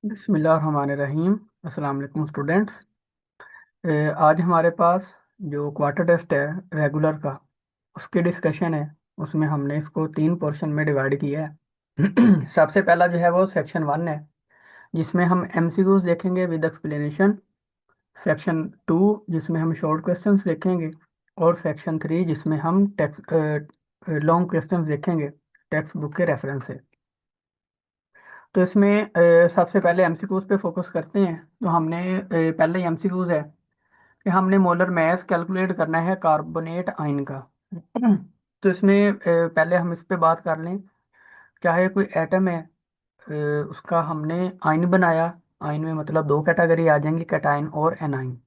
बिस्मिल्लाहिर्रहमानिर्रहीम। अस्सलाम वालेकुम स्टूडेंट्स। आज हमारे पास जो क्वार्टर टेस्ट है रेगुलर का, उसकी डिस्कशन है। उसमें हमने इसको 3 पोर्शन में डिवाइड किया है। सबसे पहला जो है वो सेक्शन 1 है, जिसमें हम एमसीक्यूज देखेंगे विद एक्सप्लेनेशन। सेक्शन 2 जिसमें हम शॉर्ट क्वेश्चंस देखेंगे। और सेक्शन 3 जिसमें हम टेक्स्ट लॉन्ग क्वेश्चंस देखेंगे टेक्स्ट बुक के रेफरेंस से। तो इसमें सबसे पहले एमसीक्यूज पे फोकस करते हैं। तो हमने पहले एमसीक्यूज है कि हमने मोलर मास कैलकुलेट करना है कार्बोनेट आयन का। तो इसमें पहले हम इस पे बात कर लें। चाहे कोई एटम है, अ, उसका हमने आयन बनाया। आयन में मतलब दो कैटेगरी आ जाएंगी, कैटायन और एनाइन।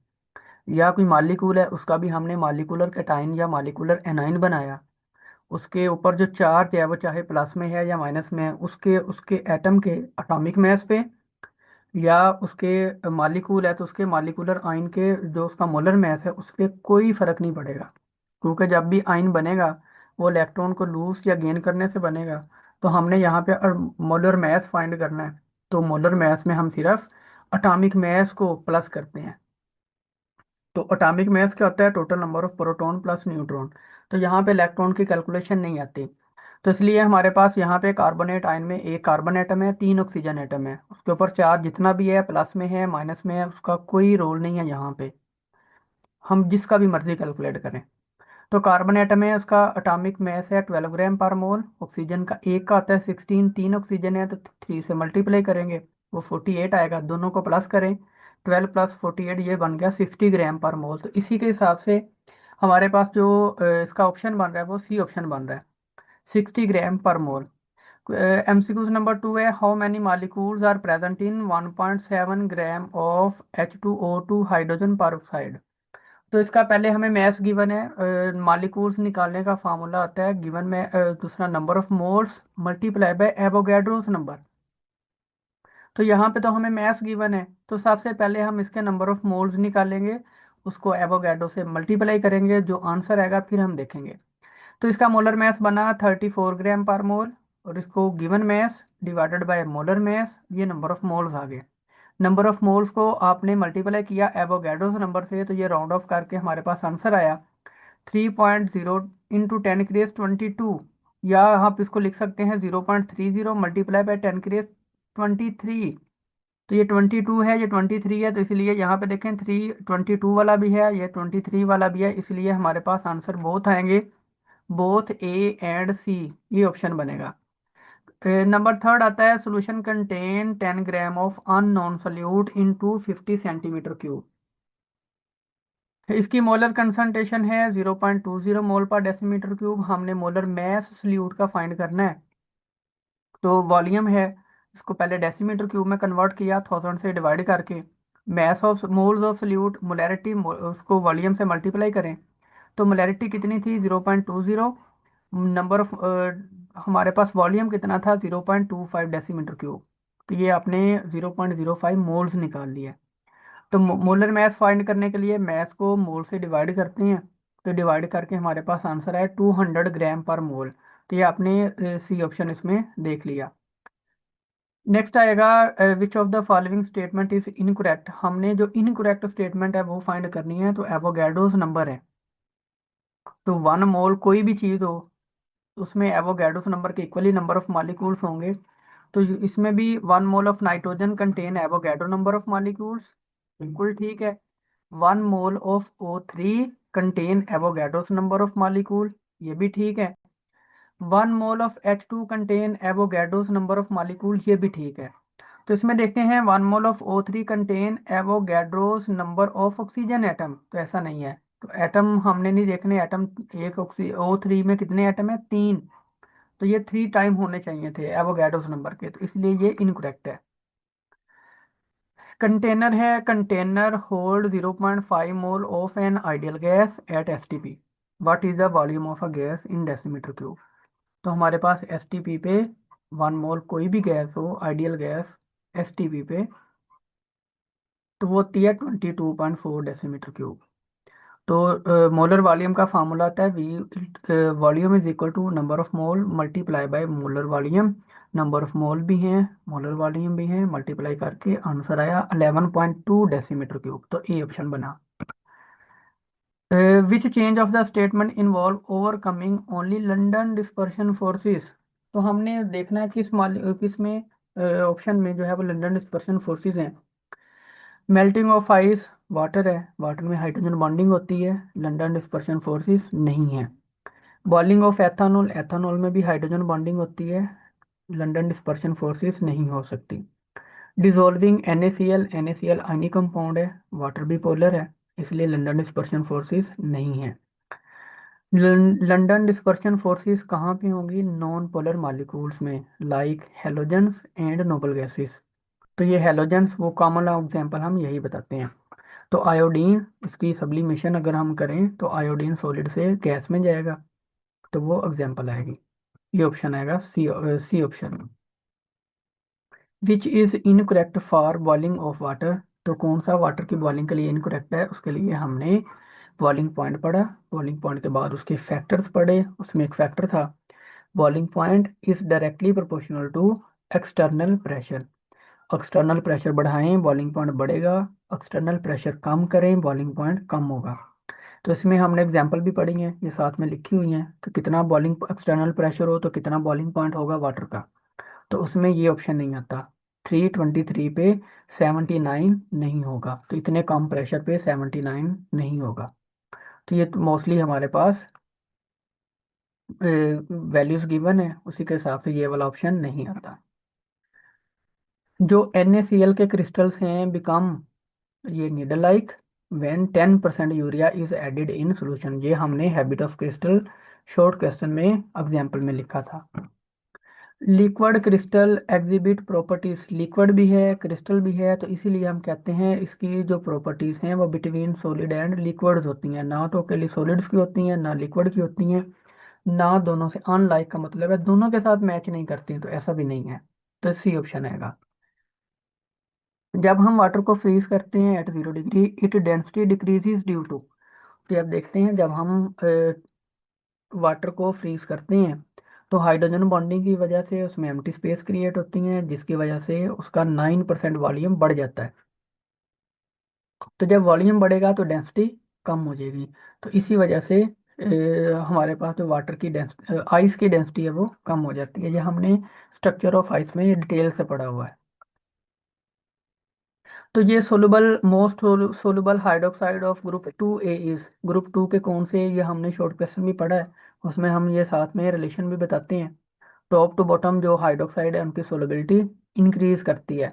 या कोई मालिक्यूल है, उसका भी हमने मालिकुलर कैटायन या मालिकुलर एनाइन बनाया। उसके ऊपर जो चार्ज है वो चाहे प्लस में है या माइनस में है, उसके उसके एटम के एटॉमिक मास पे, या उसके मालिकूल है तो उसके मालिकुलर आयन के जो उसका मोलर मास है उस पर कोई फर्क नहीं पड़ेगा। क्योंकि जब भी आयन बनेगा वो इलेक्ट्रॉन को लूज या गेन करने से बनेगा। तो हमने यहाँ पे मोलर मास फाइंड करना है। तो मोलर मास में हम सिर्फ एटॉमिक मास को प्लस करते हैं। तो एटॉमिक मास क्या होता है? Total number of proton plus neutron. तो यहाँ पे इलेक्ट्रॉन की कैलकुलेशन नहीं आती। तो इसलिए हमारे पास यहाँ पे कार्बोनेट आयन में एक कार्बन एटम है, 3 ऑक्सीजन एटम है। उसके ऊपर चार्ज जितना भी है, प्लस में है माइनस में है, उसका कोई रोल नहीं है यहाँ पे। हम जिसका भी मर्जी कैलकुलेट करें। तो कार्बन एटम है, उसका एटॉमिक मास है 12 ग्राम पर मोल। ऑक्सीजन का एक का आता है 16, 3 ऑक्सीजन है तो 3 से मल्टीप्लाई करेंगे, वो 48 आएगा। दोनों को प्लस करें, 12 + 48 ये बन गया 60 ग्राम पर मोल। तो इसी के हिसाब से हमारे पास जो इसका ऑप्शन बन रहा है वो सी ऑप्शन बन रहा है, 60 ग्राम पर मोल। MCQ नंबर 2 है, how many molecules are present in 1.7 gram of H2O2 hydrogen peroxide. तो इसका पहले हमें मैथ्स गिवन है। मालिकूल्स निकालने का फार्मूला आता है गिवन में, दूसरा number of moles multiply by Avogadro's number. तो यहाँ पे तो हमें मैथ्स गिवन है, तो सबसे पहले हम इसके नंबर ऑफ मोल्स निकालेंगे, उसको एवोगैड्रो से मल्टीप्लाई करेंगे, जो आंसर आएगा फिर हम देखेंगे। तो इसका मोलर मास बना 34 ग्राम पर मोल। और इसको given mass divided by molar mass, ये नंबर ऑफ मोल्स आ गए। नंबर ऑफ मोल्स को आपने मल्टीप्लाई किया एवोगैड्रोस नंबर से, तो ये राउंड ऑफ करके हमारे पास आंसर आया 3.0 इंटू 10 की रेस 22। या आप इसको लिख सकते हैं 0.30 मल्टीप्लाई बाय 10 की रेस 23। तो ये 22 है, ये 23 है, तो इसलिए यहाँ पे देखें 3 22 वाला भी है, ये 23 वाला भी है, इसलिए हमारे पास आंसर बोथ आएंगे, बोथ ए एंड सी। ये ऑप्शन बनेगा। नंबर थर्ड आता है, solution contain 10 gram of unknown solute into 50 centimetre cube. इसकी मोलर कंसंट्रेशन है 0.20 मोल पर डेसीमीटर क्यूब। हमने मोलर मैस सोल्यूट का फाइंड करना है। तो वॉल्यूम है, इसको पहले डेसीमीटर क्यूब में कन्वर्ट किया 1000 से डिवाइड करके। Mass of moles of solute, molarity उसको वॉल्यूम से मल्टीप्लाई करें। तो मोलैरिटी कितनी थी? 0.20। नंबर ऑफ हमारे पास वॉल्यूम कितना था? 0.25 डेसीमीटर क्यूब। तो ये आपने 0.05 मोल्स निकाल लिया। तो मोलर मैस फाइंड करने के लिए मैस को मोल से डिवाइड करते हैं। तो डिवाइड करके हमारे पास आंसर है 200 ग्राम पर मोल। तो ये आपने सी ऑप्शन इसमें देख लिया। नेक्स्ट आएगा, which of the following statement is incorrect. हमने जो इनकरेक्ट स्टेटमेंट है वो फाइंड करनी है। तो एवोगैड्रोस नंबर है, तो 1 मोल कोई भी चीज़ हो उसमें एवोगैड्रोस नंबर के इक्वली नंबर ऑफ मॉलिक्यूल्स होंगे। तो इसमें भी 1 mole of nitrogen contain Avogadro number of molecules, बिल्कुल ठीक है। 1 mole of O3 contain Avogadro's number of molecule, ये भी ठीक है। 1 mole of H2 contain Avogadro's number of molecule, ये भी ठीक है। तो इसमें देखते हैं 1 mole of O3 contain Avogadro's number of oxygen atom, तो ऐसा नहीं है। तो एटम हमने नहीं देखने, एटम एक O3 में कितने एटम है? 3। तो ये 3 टाइम होने चाहिए थे एवोगैड्रोस नंबर के, तो इसलिए ये इनकरेक्ट है। कंटेनर है, container hold 0.5 mole of an ideal gas at STP। What is the volume of a gas in decimetre cube. तो हमारे पास STP पे 1 मोल कोई भी गैस हो, आइडियल गैस STP पे, तो वो होती है 22.4 डेसीमीटर क्यूब। तो मोलर वॉल्यूम का फार्मूला आता है V, volume is equal to number of mole multiply by molar volume. Number of mole भी हैं, मोलर वॉल्यूम भी है, मल्टीप्लाई करके आंसर आया 11.2 डेसीमीटर क्यूब। तो ए ऑप्शन बना। Which change of the statement involve overcoming only London dispersion forces. तो हमने देखना है किस में ऑप्शन में जो है वो लंदन डिस्पर्शन फोर्सेस हैं। मेल्टिंग ऑफ आइस वाटर है, वाटर में हाइड्रोजन बॉन्डिंग होती है, लंदन डिस्पर्शन फोर्सेस नहीं है। बॉइलिंग ऑफ एथानॉल, एथानॉल में भी हाइड्रोजन बॉन्डिंग होती है, लंदन डिस्पर्शन फोर्सेस नहीं हो सकती। Dissolving NaCl, NaCl ionic compound है, वाटर भी पोलर है, इसलिए लंदन डिस्पर्शन फोर्सेस नहीं है। लंदन डिस्पर्शन फोर्सेस कहाँ पे होंगी? नॉन पोलर मॉलिक्यूल्स में, like halogens and noble gases. तो ये हेलोजेंस वो कॉमन एग्जांपल हम यही बताते हैं। तो आयोडीन, इसकी सब्लिमेशन अगर हम करें तो आयोडीन सॉलिड से गैस में जाएगा, तो वो एग्जांपल आएगी। ये ऑप्शन आएगा C, C option. Which is incorrect for boiling of water. तो कौन सा वाटर की बॉइलिंग के लिए इनकरेक्ट है? उसके लिए हमने बॉइलिंग पॉइंट पढ़ा, बॉइलिंग पॉइंट के बाद उसके फैक्टर्स पढ़े। उसमें एक फैक्टर था boiling point is directly proportional to external pressure. External pressure बढ़ाएं बॉइलिंग पॉइंट बढ़ेगा, एक्सटर्नल प्रेशर कम करें बॉइलिंग पॉइंट कम होगा। तो इसमें हमने एग्जांपल भी पढ़ी हैं, ये साथ में लिखी हुई हैं कि कितना बॉइलिंग एक्सटर्नल प्रेशर हो तो कितना बॉइलिंग पॉइंट होगा वाटर का। तो उसमें ये ऑप्शन नहीं आता। 323 पे 79 नहीं होगा, तो इतने कम प्रेशर पे 79 नहीं होगा। तो ये मोस्टली हमारे पास वैल्यूज गिवन है, उसी के हिसाब से ये वाला ऑप्शन नहीं आता। जो NaCl के क्रिस्टल्स हैं बिकम, ये needle like when 10% urea is added in solution. ये हमने habit of crystal short question में एग्जाम्पल में लिखा था। Liquid crystal exhibit properties, liquid भी है क्रिस्टल भी है, तो इसीलिए हम कहते हैं इसकी जो प्रॉपर्टीज हैं वो बिटवीन सॉलिड एंड लिक्विड्स होती हैं, ना तो अकेली सॉलिड्स की होती हैं ना लिक्विड की होती हैं, ना दोनों से। अनलाइक का मतलब है दोनों के साथ मैच नहीं करती, तो ऐसा भी नहीं है। तो सी ऑप्शन आएगा। जब हम वाटर को फ्रीज करते हैं at 0 degree it density decreases due to. तो अब देखते हैं जब हम वाटर को फ्रीज करते हैं तो हाइड्रोजन बॉन्डिंग की वजह से उसमें एम्प्टी स्पेस क्रिएट होती हैं, जिसकी वजह से उसका 9% वॉल्यूम बढ़ जाता है। तो जब वॉल्यूम बढ़ेगा तो डेंसिटी कम हो जाएगी। तो इसी वजह से हमारे पास जो वाटर की डेंसिटी, आइस की डेंसिटी है वो कम हो जाती है। ये हमने स्ट्रक्चर ऑफ आइस में डिटेल से पढ़ा हुआ है। तो ये soluble most soluble hydroxide of group 2A is, group 2 के कौन से, ये हमने शॉर्ट क्वेश्चन भी पढ़ा है, उसमें हम ये साथ में रिलेशन भी बताते हैं। टॉप टू बॉटम जो हाइड्रोक्साइड है उनकी सोलबिलिटी इंक्रीज करती है।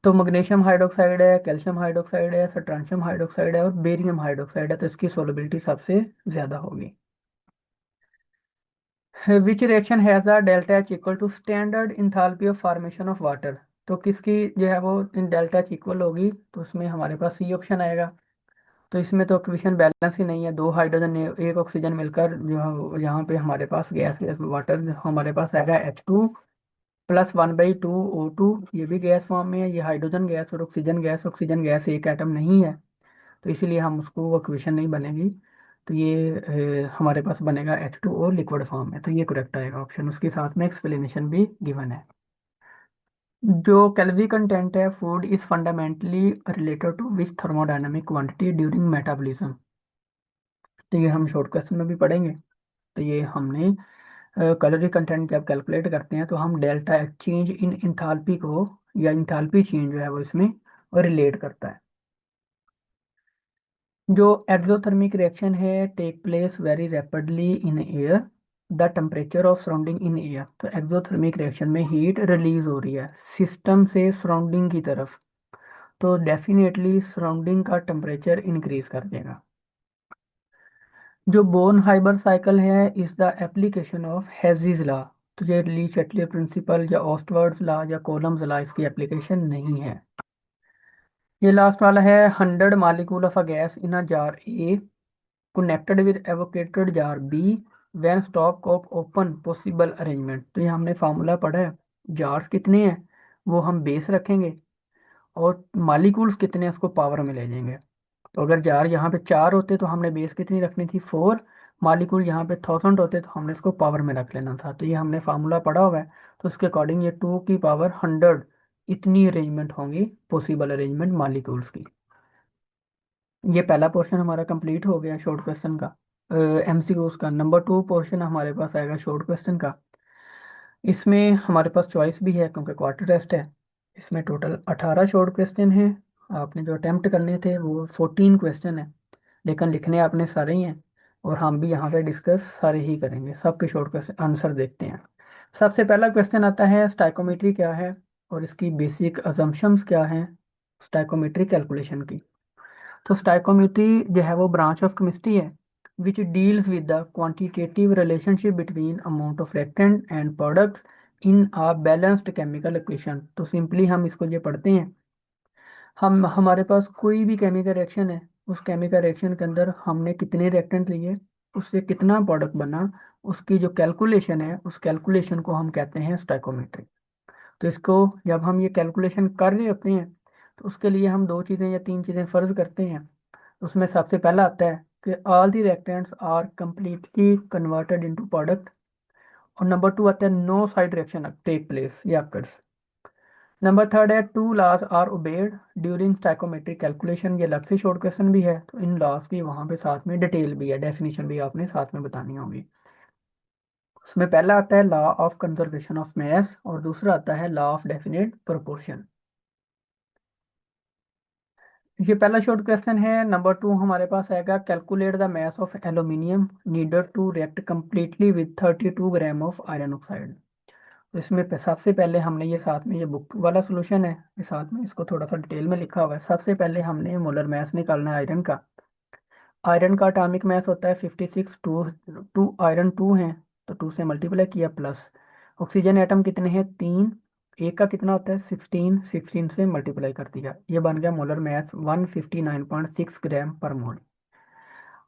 तो मैग्नीशियम हाइड्रोक्साइड है, कैल्शियम हाइड्रोक्साइड है, सट्रांशियम हाइड्रोक्साइड है और बेरियम हाइड्रोक्साइड है, तो इसकी सोलबिलिटी सबसे ज्यादा होगी। Which reaction has the delta H equal to standard enthalpy of formation of water. तो किसकी जो है वो इन डेल्टा एच इक्वल होगी? तो उसमें हमारे पास सी ऑप्शन आएगा। तो इसमें तो इक्वेशन बैलेंस ही नहीं है, दो हाइड्रोजन एक ऑक्सीजन मिलकर जो यहाँ पे हमारे पास गैस वाटर हमारे पास आएगा H2 + 1/2 O2। ये भी गैस फॉर्म में है, ये हाइड्रोजन गैस और ऑक्सीजन गैस, ऑक्सीजन गैस एक एटम नहीं है, तो इसीलिए हम उसको वो इक्वेशन नहीं बनेगी। तो ये हमारे पास बनेगा H2O लिक्विड फॉर्म में, तो ये करेक्ट आएगा ऑप्शन। उसके साथ में एक्सप्लेनेशन भी गिवन है। जो कैलोरी कंटेंट है food is fundamentally related to which thermodynamic quantity during metabolism. तो ये हम शॉर्ट क्वेश्चन में भी पढ़ेंगे। तो ये हमने कैलोरी कंटेंट जब कैलकुलेट करते हैं तो हम डेल्टा चेंज इन इंथाल्पी को, या इंथाल्पी चेंज जो है वो इसमें रिलेट करता है। जो एक्सोथर्मिक रिएक्शन है take place very rapidly in air the temperature of surrounding in air. तो एक्सोथर्मिक रिएक्शन में हीट रिलीज हो रही है सिस्टम से सराउंडिंग की तरफ, तो डेफिनेटली सराउंडिंग का टेम्परेचर इंक्रीज कर देगा। जो बोर्न हाइबर साइकिल है is the application of Hess's law. तो ये ली चटले प्रिंसिपल या ऑस्टवर्ड्स लॉ या कॉलम्स लॉ इसकी एप्लीकेशन नहीं है। ये लास्ट वाला है 100 molecule of a gas in a jar A connected with evacuated jar B when stopcock open possible arrangement. तो ये हमने फार्मूला पढ़ा है, जार्स कितने हैं वो हम बेस रखेंगे और मॉलिक्यूल्स कितने हैं उसको पावर में ले जाएंगे। तो अगर जार यहाँ पे 4 होते तो हमने बेस कितनी रखनी थी, 4। मालिक्यूल यहाँ पे 1000 होते तो हमने इसको पावर में रख लेना था। तो ये हमने फार्मूला पढ़ा हुआ है। तो उसके अकॉर्डिंग ये 2 की पावर 100 इतनी अरेंजमेंट होंगी, पॉसिबल अरेंजमेंट मालिक्यूल्स की। ये पहला पोर्शन हमारा कंप्लीट हो गया शॉर्ट क्वेश्चन का, एमसीक्यूज का। नंबर 2 पोर्शन हमारे पास आएगा शॉर्ट क्वेश्चन का। इसमें हमारे पास चॉइस भी है क्योंकि क्वार्टर टेस्ट है। इसमें टोटल 18 शॉर्ट क्वेश्चन हैं। आपने जो अटेम्प्ट करने थे वो 14 क्वेश्चन है, लेकिन लिखने आपने सारे ही हैं। और हम भी यहाँ पे डिस्कस सारे ही करेंगे, सबके शॉर्ट क्वेश्चन आंसर देखते हैं। सबसे पहला क्वेश्चन आता है स्टाइकोमेट्री क्या है और इसकी बेसिक अजम्पशंस क्या हैं स्टाइकोमेट्री कैलकुलेशन की। तो स्टाइकोमेट्री जो है वो ब्रांच ऑफ केमिस्ट्री है which deals with the quantitative relationship between amount of reactant and products in a balanced chemical equation. तो सिंपली हम इसको ये पढ़ते हैं, हम हमारे पास कोई भी केमिकल रिएक्शन है, उस केमिकल रिएक्शन के अंदर हमने कितने रिएक्टेंट लिए, उससे कितना प्रोडक्ट बना, उसकी जो कैलकुलेशन है उस कैलकुलेशन को हम कहते हैं स्टाइकोमेट्री। तो इसको जब हम ये कैलकुलेशन कर रहे होते हैं तो उसके लिए हम 2 चीज़ें या 3 चीज़ें फ़र्ज करते हैं। उसमें सबसे पहला आता है कि all the reactants are completely converted into product. और नंबर 2 आता है no side reaction take place या अकर्स। नंबर 3 है 2 laws are obeyed during stoichiometric calculation. ये अलग से शॉर्ट क्वेश्चन भी है, तो इन लॉज की वहाँ पे साथ में डिटेल भी है, डेफिनेशन भी आपने साथ में बतानी होगी। उसमें पहला आता है law of conservation of mass और दूसरा आता है लॉ ऑफ डेफिनेट प्रोपोर्शन। ये पहला शॉर्ट क्वेश्चन है। नंबर 2 हमारे पास आएगा calculate the mass of aluminium needed to react completely with 32 gram of iron oxide. तो इसमें सबसे पहले हमने ये साथ में, ये बुक वाला सोल्यूशन है, ये साथ में इसको थोड़ा सा डिटेल में लिखा हुआ है। सबसे पहले हमने मोलर मास निकालना है आयरन का। आयरन का एटॉमिक मास होता है 56, टू आयरन 2 है तो 2 से मल्टीप्लाई किया प्लस ऑक्सीजन एटम कितने हैं, 3। एक का कितना होता है 16, 16 से मल्टीप्लाई कर दिया, ये बन गया मोलर मास 159.6 ग्राम पर मोल।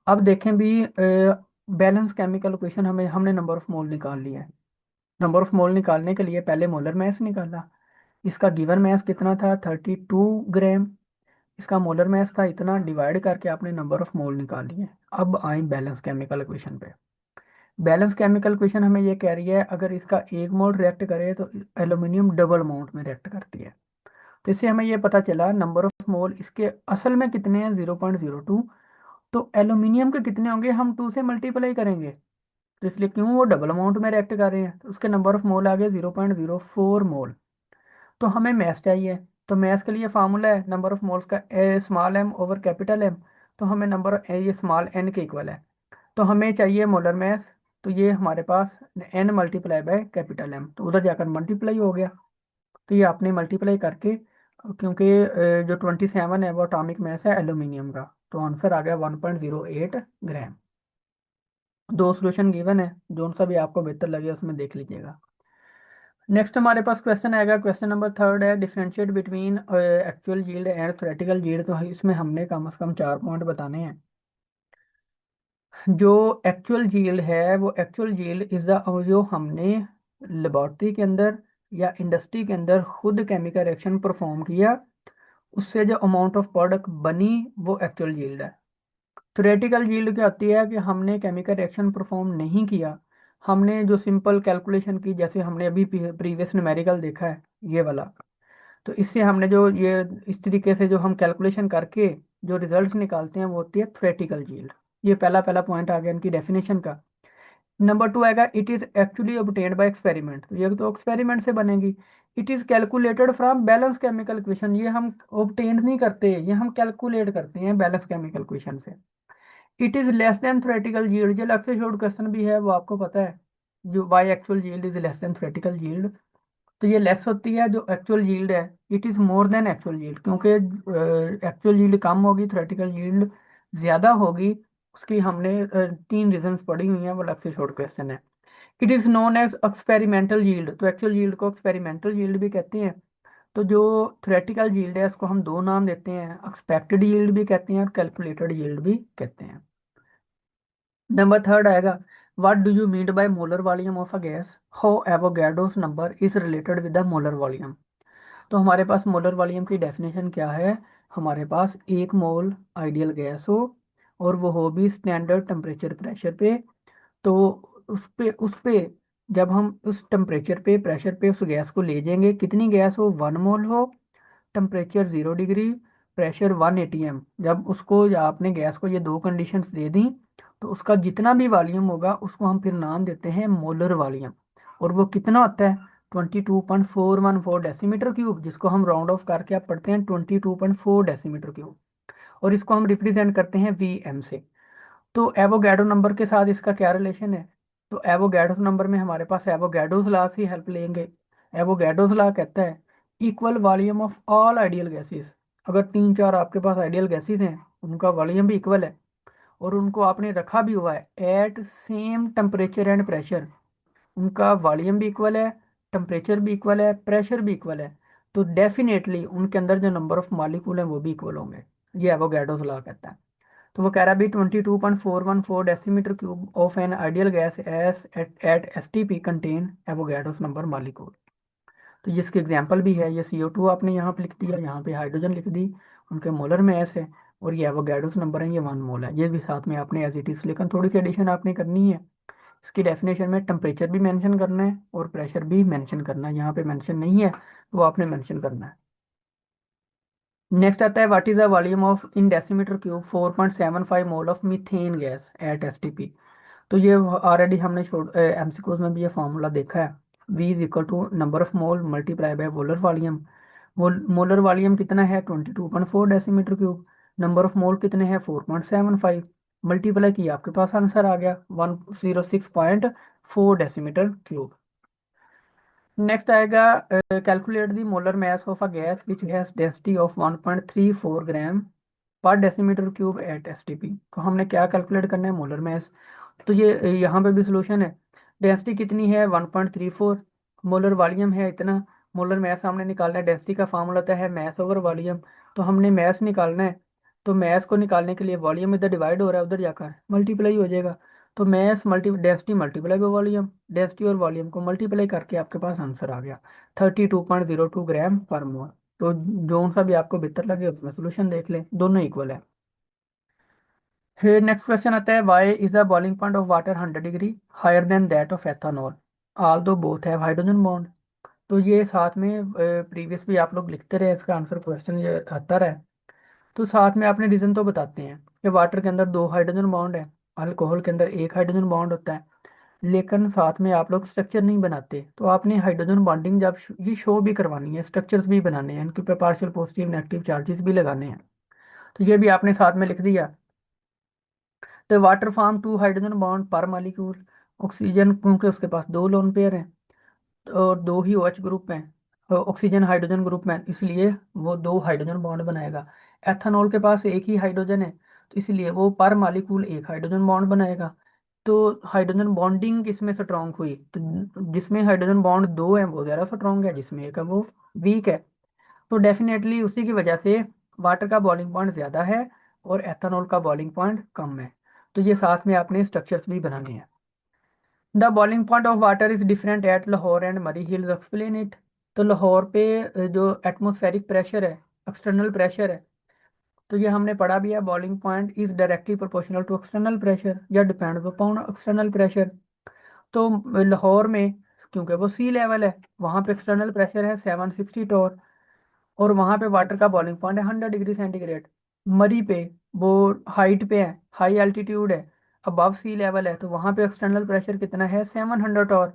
अब देखें भी बैलेंस केमिकल इक्वेशन, हमें हमने नंबर ऑफ मोल निकाल लिया है। नंबर ऑफ मोल निकालने के लिए पहले मोलर मास निकाला। इसका गिवन मास कितना था 32 ग्राम। इसका मोलर मास था इतना, डिवाइड करके आपने नंबर ऑफ मोल निकाल लिए। अब आए बैलेंस केमिकल इक्वेशन पे। बैलेंस केमिकल इक्वेशन हमें ये कह रही है अगर इसका 1 मोल रिएक्ट करे तो एल्यूमिनियम डबल अमाउंट में रिएक्ट करती है। तो इससे हमें ये पता चला नंबर ऑफ मोल इसके असल में कितने हैं 0.02। तो एल्यूमिनियम के कितने होंगे, हम 2 से मल्टीप्लाई करेंगे। तो इसलिए क्यों वो डबल अमाउंट में रिएक्ट कर रहे हैं, तो उसके नंबर ऑफ मोल आ गए 0.04 मोल। तो हमें मैथ चाहिए। तो मैथ के लिए फार्मूला है नंबर ऑफ मोल्स का small M over capital M. तो हमें नंबर ये स्मॉल एन के इक्वल है। तो हमें चाहिए मोलर मैथ। तो ये हमारे पास N multiply by capital M, तो उधर जाकर मल्टीप्लाई हो गया। तो ये आपने मल्टीप्लाई करके, क्योंकि जो 27 है वो अटोमिक मास है एल्यूमिनियम का, तो आंसर आ गया 1.08 ग्राम। 2 सोल्यूशन गिवन है, जो सा भी आपको बेहतर लगे उसमें देख लीजिएगा। नेक्स्ट हमारे पास क्वेश्चन आएगा, क्वेश्चन नंबर 3 है differentiate between actual yield and theoretical yield. तो इसमें हमने कम से कम 4 पॉइंट बताने हैं। जो एक्चुअल यील्ड है वो एक्चुअल यील्ड इज द, जो हमने लेबोरेटरी के अंदर या इंडस्ट्री के अंदर खुद केमिकल रिएक्शन परफॉर्म किया, उससे जो अमाउंट ऑफ प्रोडक्ट बनी वो एक्चुअल यील्ड है। थ्योरेटिकल यील्ड क्या होती है कि हमने केमिकल रिएक्शन परफॉर्म नहीं किया, हमने जो सिंपल कैलकुलेशन की, जैसे हमने अभी प्रीवियस न्यूमेरिकल देखा है ये वाला। तो इससे हमने जो ये इस तरीके से जो हम कैलकुलेशन करके जो रिजल्ट्स निकालते हैं वो होती है थ्योरेटिकल यील्ड। ये पहला पहला पॉइंट आ गया इनकी डेफिनेशन का। नंबर 2 आएगा it is actually obtained by experiment. तो ये तो एक्सपेरिमेंट से बनेगी। It is calculated from balance chemical equation. ये हम ऑब्टेन नहीं करते, ये हम कैलकुलेट करते हैं बैलेंस केमिकल इक्वेशन से। It is less than theoretical yield, जो अलग से शॉर्ट क्वेश्चन भी है वो आपको पता है, जो why actual yield is less than theoretical yield. तो ये लेस होती है जो एक्चुअल यील्ड है। It is more than actual yield, क्योंकि एक्चुअल यील्ड कम होगी, थ्योरेटिकल यील्ड ज्यादा होगी। उसकी हमने 3 रीजंस पढ़ी हुई हैं, वो अलग से शॉर्ट क्वेश्चन है। It is known as experimental yield. तो एक्चुअल यील्ड को एक्सपेरिमेंटल यील्ड भी कहते हैं। तो जो थ्योरेटिकल यील्ड है उसको हम 2 नाम देते हैं, एक्सपेक्टेड यील्ड भी कहते हैं और कैलकुलेटेड यील्ड भी कहते हैं। नंबर 3 आएगा what do you mean by molar volume of a gas, how Avogadro's number is related with the molar volume. तो हमारे पास मोलर वॉल्यूम की डेफिनेशन क्या है हमारे पास 1 मोल आइडियल गैस हो और वो हो भी स्टैंडर्ड टेम्परेचर प्रेशर पे, तो उस पे जब हम उस टेम्परेचर पे प्रेशर पे उस गैस को ले जाएंगे, कितनी गैस हो, 1 मोल हो, टेम्परेचर 0 डिग्री, प्रेशर 1 atm, जब उसको या आपने गैस को ये दो कंडीशंस दे दी, तो उसका जितना भी वॉल्यूम होगा उसको हम फिर नाम देते हैं मोलर वॉल्यूम। और वो कितना होता है, 22.414 डेसीमीटर क्यूब, जिसको हम राउंड ऑफ करके आप पढ़ते हैं 22.4 डेसीमीटर क्यूब। और इसको हम रिप्रेजेंट करते हैं वीएम से। तो एवोगैड्रो नंबर के साथ इसका क्या रिलेशन है, तो एवोगैड्रो नंबर में हमारे पास एवोगैड्रोस लॉ से हेल्प लेंगे। एवोगैड्रोस लॉ कहता है equal volume of all ideal gases. अगर तीन चार आपके पास आइडियल गैसेस हैं, उनका वॉल्यूम भी इक्वल है और उनको आपने रखा भी हुआ है at same temperature and pressure, उनका वॉल्यूम भी इक्वल है, टेम्परेचर भी इक्वल है, प्रेशर भी इक्वल है, तो डेफिनेटली उनके अंदर जो नंबर ऑफ मॉलिक्यूल हैं वो भी इक्वल होंगे। ये एवोगैड्रोस लॉ कहता है। तो वो कह रहा है भी 22.414 decimetre cube of an ideal gas is at S T P contain Avogadro's number molecule. तो ये इसकी एग्जाम्पल भी है, ये CO2 आपने यहाँ पे लिख दिया, यहाँ पे हाइड्रोजन लिख दी, उनके मोलर में एस है, और ये एवोगैड्रोस नंबर है, ये 1 मोल है, ये भी साथ में आपने एज इट इज, लेकिन थोड़ी सी एडिशन आपने करनी है। इसकी डेफिनेशन में टेम्परेचर भी मेंशन करना है और प्रेशर भी मेंशन करना है, यहाँ पे मेंशन नहीं है तो वो आपने मेंशन करना है। नेक्स्ट आता है what is the volume of in decimetre cube 4.75 mole of methane gas at STP। तो ये ऑलरेडी हमने MCQs में भी ये फॉर्मूला देखा है, V is equal to number of mole multiply by molar volume. Molar volume कितना है 22.4 decimetre cube, number of mole कितने हैं 4.75, मल्टीप्लाई किया आपके पास आंसर आ गया 106.4 डेसीमीटर क्यूब। नेक्स्ट आएगा calculate the molar mass of a gas which has density of 1.34 ग्राम पर decimetre cube eight STP। तो हमने क्या कैलकुलेट करना है, मोलर मास। तो ये यहाँ पे भी सोल्यूशन है, डेंसिटी कितनी है 1.34, मोलर वॉल्यूम है इतना, मोलर मास हमने निकालना है, डेंसिटी का फार्मूला होता है मास ओवर वॉल्यूम, तो हमने मास निकालना है। तो मास को निकालने के लिए वॉल्यूम इधर डिवाइड हो रहा है, उधर जाकर मल्टीप्लाई हो जाएगा। तो mass multi density multiply by volume, density और वॉल्यूम को मल्टीप्लाई करके आपके पास आंसर आ गया 32.02 ग्राम पर मोल। तो जो सा भी आपको बेहतर लगे उसमें सोल्यूशन देख लें, दोनों इक्वल है। फिर नेक्स्ट क्वेश्चन आता है why is the boiling point of water 100 degree higher than that of ethanol although both have hydrogen bond. तो ये साथ में प्रीवियस भी आप लोग लिखते रहे, इसका आंसर क्वेश्चन ये आता रहा है। तो साथ में आपने रीजन तो बताते हैं कि वाटर के अंदर दो हाइड्रोजन बॉन्ड है, अल्कोहल के अंदर एक हाइड्रोजन बॉन्ड होता है, लेकिन साथ में आप लोग स्ट्रक्चर नहीं बनाते। तो आपने हाइड्रोजन बॉन्डिंग जब ये शो भी करवानी है, स्ट्रक्चर्स भी बनाने हैं, इनके ऊपर पार्शियल पॉजिटिव नेगेटिव चार्जेस भी लगाने हैं, तो ये भी आपने साथ में लिख दिया। तो water form two hydrogen bond per molecule, oxygen क्योंकि उसके पास दो लोन पेयर हैं और दो ही OH ग्रुप हैं, तो ऑक्सीजन हाइड्रोजन ग्रुप में, इसलिए वो दो हाइड्रोजन बॉन्ड बनाएगा। एथेनॉल के पास एक ही हाइड्रोजन है, तो इसलिए वो पर मॉलिक्यूल एक हाइड्रोजन बॉन्ड बनाएगा। तो हाइड्रोजन बॉन्डिंग किसमें स्ट्रांग हुई, तो जिसमें हाइड्रोजन बॉन्ड दो हैं वो ज़्यादा स्ट्रांग है, जिसमें एक है वो वीक है। तो डेफिनेटली उसी की वजह से वाटर का बॉइलिंग पॉइंट ज़्यादा है और एथेनॉल का बॉइलिंग पॉइंट कम है। तो ये साथ में आपने स्ट्रक्चर्स भी बनाने हैं। The boiling point of water is different at Lahore and Murree hills, explain it. तो लाहौर पे जो एटमोस्फेरिक प्रेशर है, एक्सटर्नल प्रेशर है, तो ये हमने पढ़ा भी है, boiling point is directly proportional to external pressure या डिपेंड्स अपॉन एक्सटर्नल प्रेशर। तो लाहौर में क्योंकि वो सी लेवल है, वहाँ पे एक्सटर्नल प्रेशर है 760 टोर, और वहाँ पे वाटर का बॉइलिंग पॉइंट है 100 डिग्री सेंटीग्रेड। मरी पे वो हाइट पे है, हाई एल्टीट्यूड है, अबव सी लेवल है, तो वहाँ पे एक्सटर्नल प्रेशर कितना है 700 टॉर।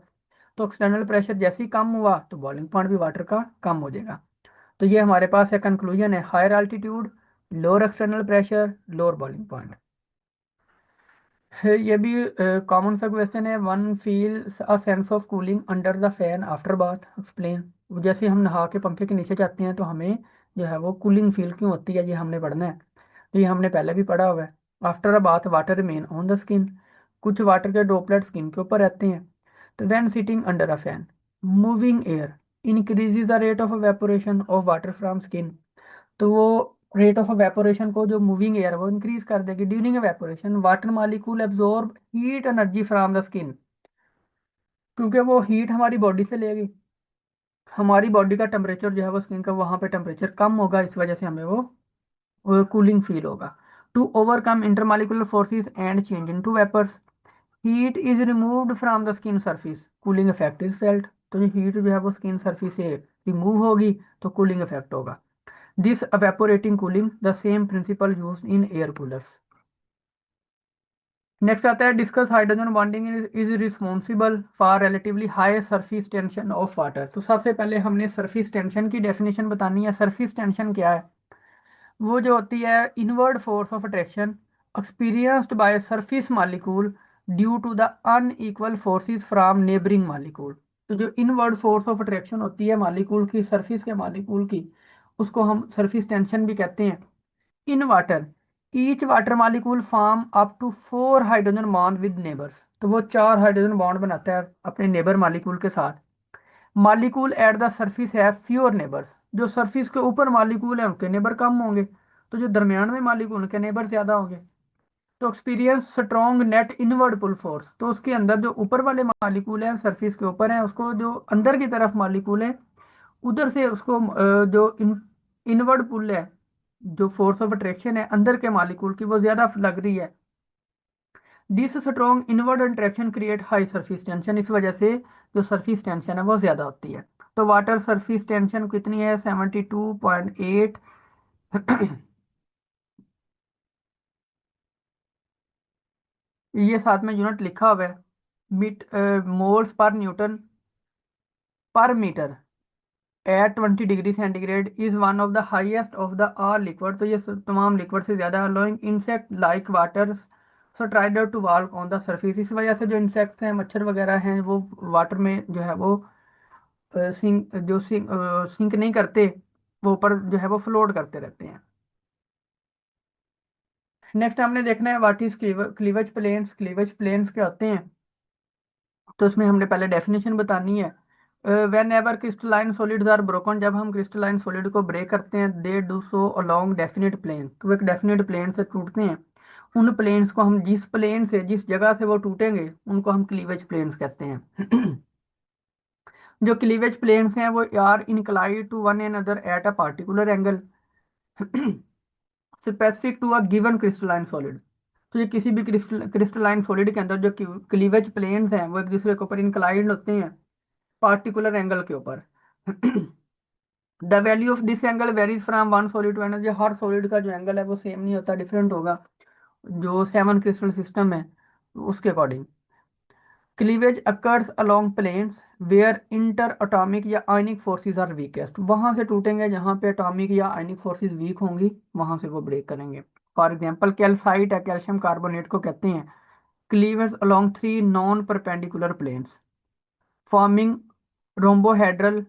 तो एक्सटर्नल प्रेशर जैसे ही कम हुआ तो बॉइलिंग पॉइंट भी वाटर का कम हो जाएगा। तो ये हमारे पास है कंक्लूजन है, higher altitude lower external pressure lower boiling point. ये भी कॉमन सा क्वेश्चन है, one feel a sense of cooling under the fan after bath, explain. जैसे हम नहा के पंखे के नीचे जाते हैं तो हमें जो है वो कूलिंग फील क्यों होती है, ये हमने पढ़ना है। तो ये हमने पहले भी पढ़ा हुआ है। After a bath water remain on the skin, कुछ वाटर के ड्रॉपलेट स्किन के ऊपर रहते हैं। तो when sitting under a fan moving air increases the rate of evaporation of water from skin. तो वो रेट ऑफ एवेपोरेशन को जो मूविंग एयर वो इंक्रीज कर देगी। During evaporation water molecule absorb heat energy from the skin, क्योंकि वो heat हमारी बॉडी से लेगी, हमारी बॉडी का टेम्परेचर जो है वो स्किन का वहाँ पे टेम्परेचर कम होगा, इस वजह से हमें वो कूलिंग फील होगा। To overcome intermolecular forces and change in to vapours, heat is removed from the skin surface, cooling effect is felt. तो ये हीट जो है वो स्किन सरफेस से रिमूव होगी तो कूलिंग इफेक्ट होगा। This evaporating cooling the same principle use in air coolers. Next आता है discuss hydrogen bonding is responsible for relatively high surface tension of water. तो सबसे पहले हमने सरफेस टेंशन की डेफिनेशन बतानी है। सरफेस टेंशन क्या है? वो जो होती है inward force of attraction experienced by surface molecule due to the unequal forces from neighbouring molecule. तो जो इनवर्ड फोर्स ऑफ अट्रैक्शन होती है मॉलिक्यूल की, सरफेस के मॉलिक्यूल की, उसको हम सरफेस टेंशन भी कहते हैं। In water each water molecule form up to 4 hydrogen bond with neighbours. तो वो 4 हाइड्रोजन बॉन्ड बनाता है अपने नेबर मॉलिक्यूल के साथ। मॉलिक्यूल एट द सरफेस है फ्यूअर नेबर्स, जो सरफेस के ऊपर मॉलिक्यूल है उनके नेबर कम होंगे, तो जो दरमियान में मॉलिक्यूल उनके नेबर ज्यादा होंगे। तो एक्सपीरियंस स्ट्रॉन्ग नेट इनवर्ड पुल फोर्स, तो उसके अंदर जो ऊपर वाले मॉलिक्यूल हैं सरफेस के ऊपर हैं, उसको जो अंदर की तरफ मॉलिक्यूल है उधर से उसको जो इनवर्ड पुल है, जो फोर्स ऑफ अट्रैक्शन है अंदर के मॉलिक्यूल की, वो ज्यादा लग रही है। This strong inward attraction create high surface tension, इस वजह से जो सरफेस टेंशन है वो ज्यादा होती है। तो वाटर सरफेस टेंशन कितनी है? 72.8। ये साथ में यूनिट लिखा हुआ है, मीट मोल्स पर newton per metre at 20 degree centigrade is one of the highest of the all liquid. तो ये तमाम लिक्विड से ज्यादा allowing insect like water strider to walk on the surface. इस वजह से जो इंसेक्ट्स हैं, मच्छर वगैरह हैं, वो वाटर में जो है वो सिंक नहीं करते, वो ऊपर जो है वो फ्लोट करते रहते हैं। नेक्स्ट हमने देखना है what is cleavage planes. Cleavage planes क्या होते हैं? तो इसमें हमने पहले डेफिनेशन बतानी है। Whenever crystalline solids are broken, जब हम क्रिस्टलाइन सॉलिड को ब्रेक करते हैं, they do so along definite plane, तो वो एक डेफिनेट प्लेन से टूटते हैं। उन प्लेन्स को हम जिस प्लेन से, जिस जगह से वो टूटेंगे, उनको हम क्लीवेज प्लेन्स कहते हैं। जो क्लीवेज प्लेन्स हैं वो are inclined to one another at a particular angle specific to a given crystalline solid. तो ये किसी भी क्रिस्टलाइन सॉलिड के अंदर जो क्लीवेज प्लेन्स हैं वो एक दूसरे के ऊपर इंक्लाइंड होते हैं पार्टिकुलर एंगल के ऊपर। The value of this angle varies from one solid to another, हर सॉलिड का जो एंगल है वो सेम नहीं होता, डिफरेंट होगा, जो 7 क्रिस्टल सिस्टम है उसके अकॉर्डिंग। Cleavage occurs along planes where interatomic या आयनिक फोर्सेस आर वीकेस्ट, वहां से टूटेंगे जहां पे अटोमिक या आयनिक फोर्सेस वीक होंगी, वहां से वो ब्रेक करेंगे। फॉर एग्जांपल कैल्साइट या कैल्शियम कार्बोनेट को कहते हैं cleavage along 3 non perpendicular planes forming rhombohedral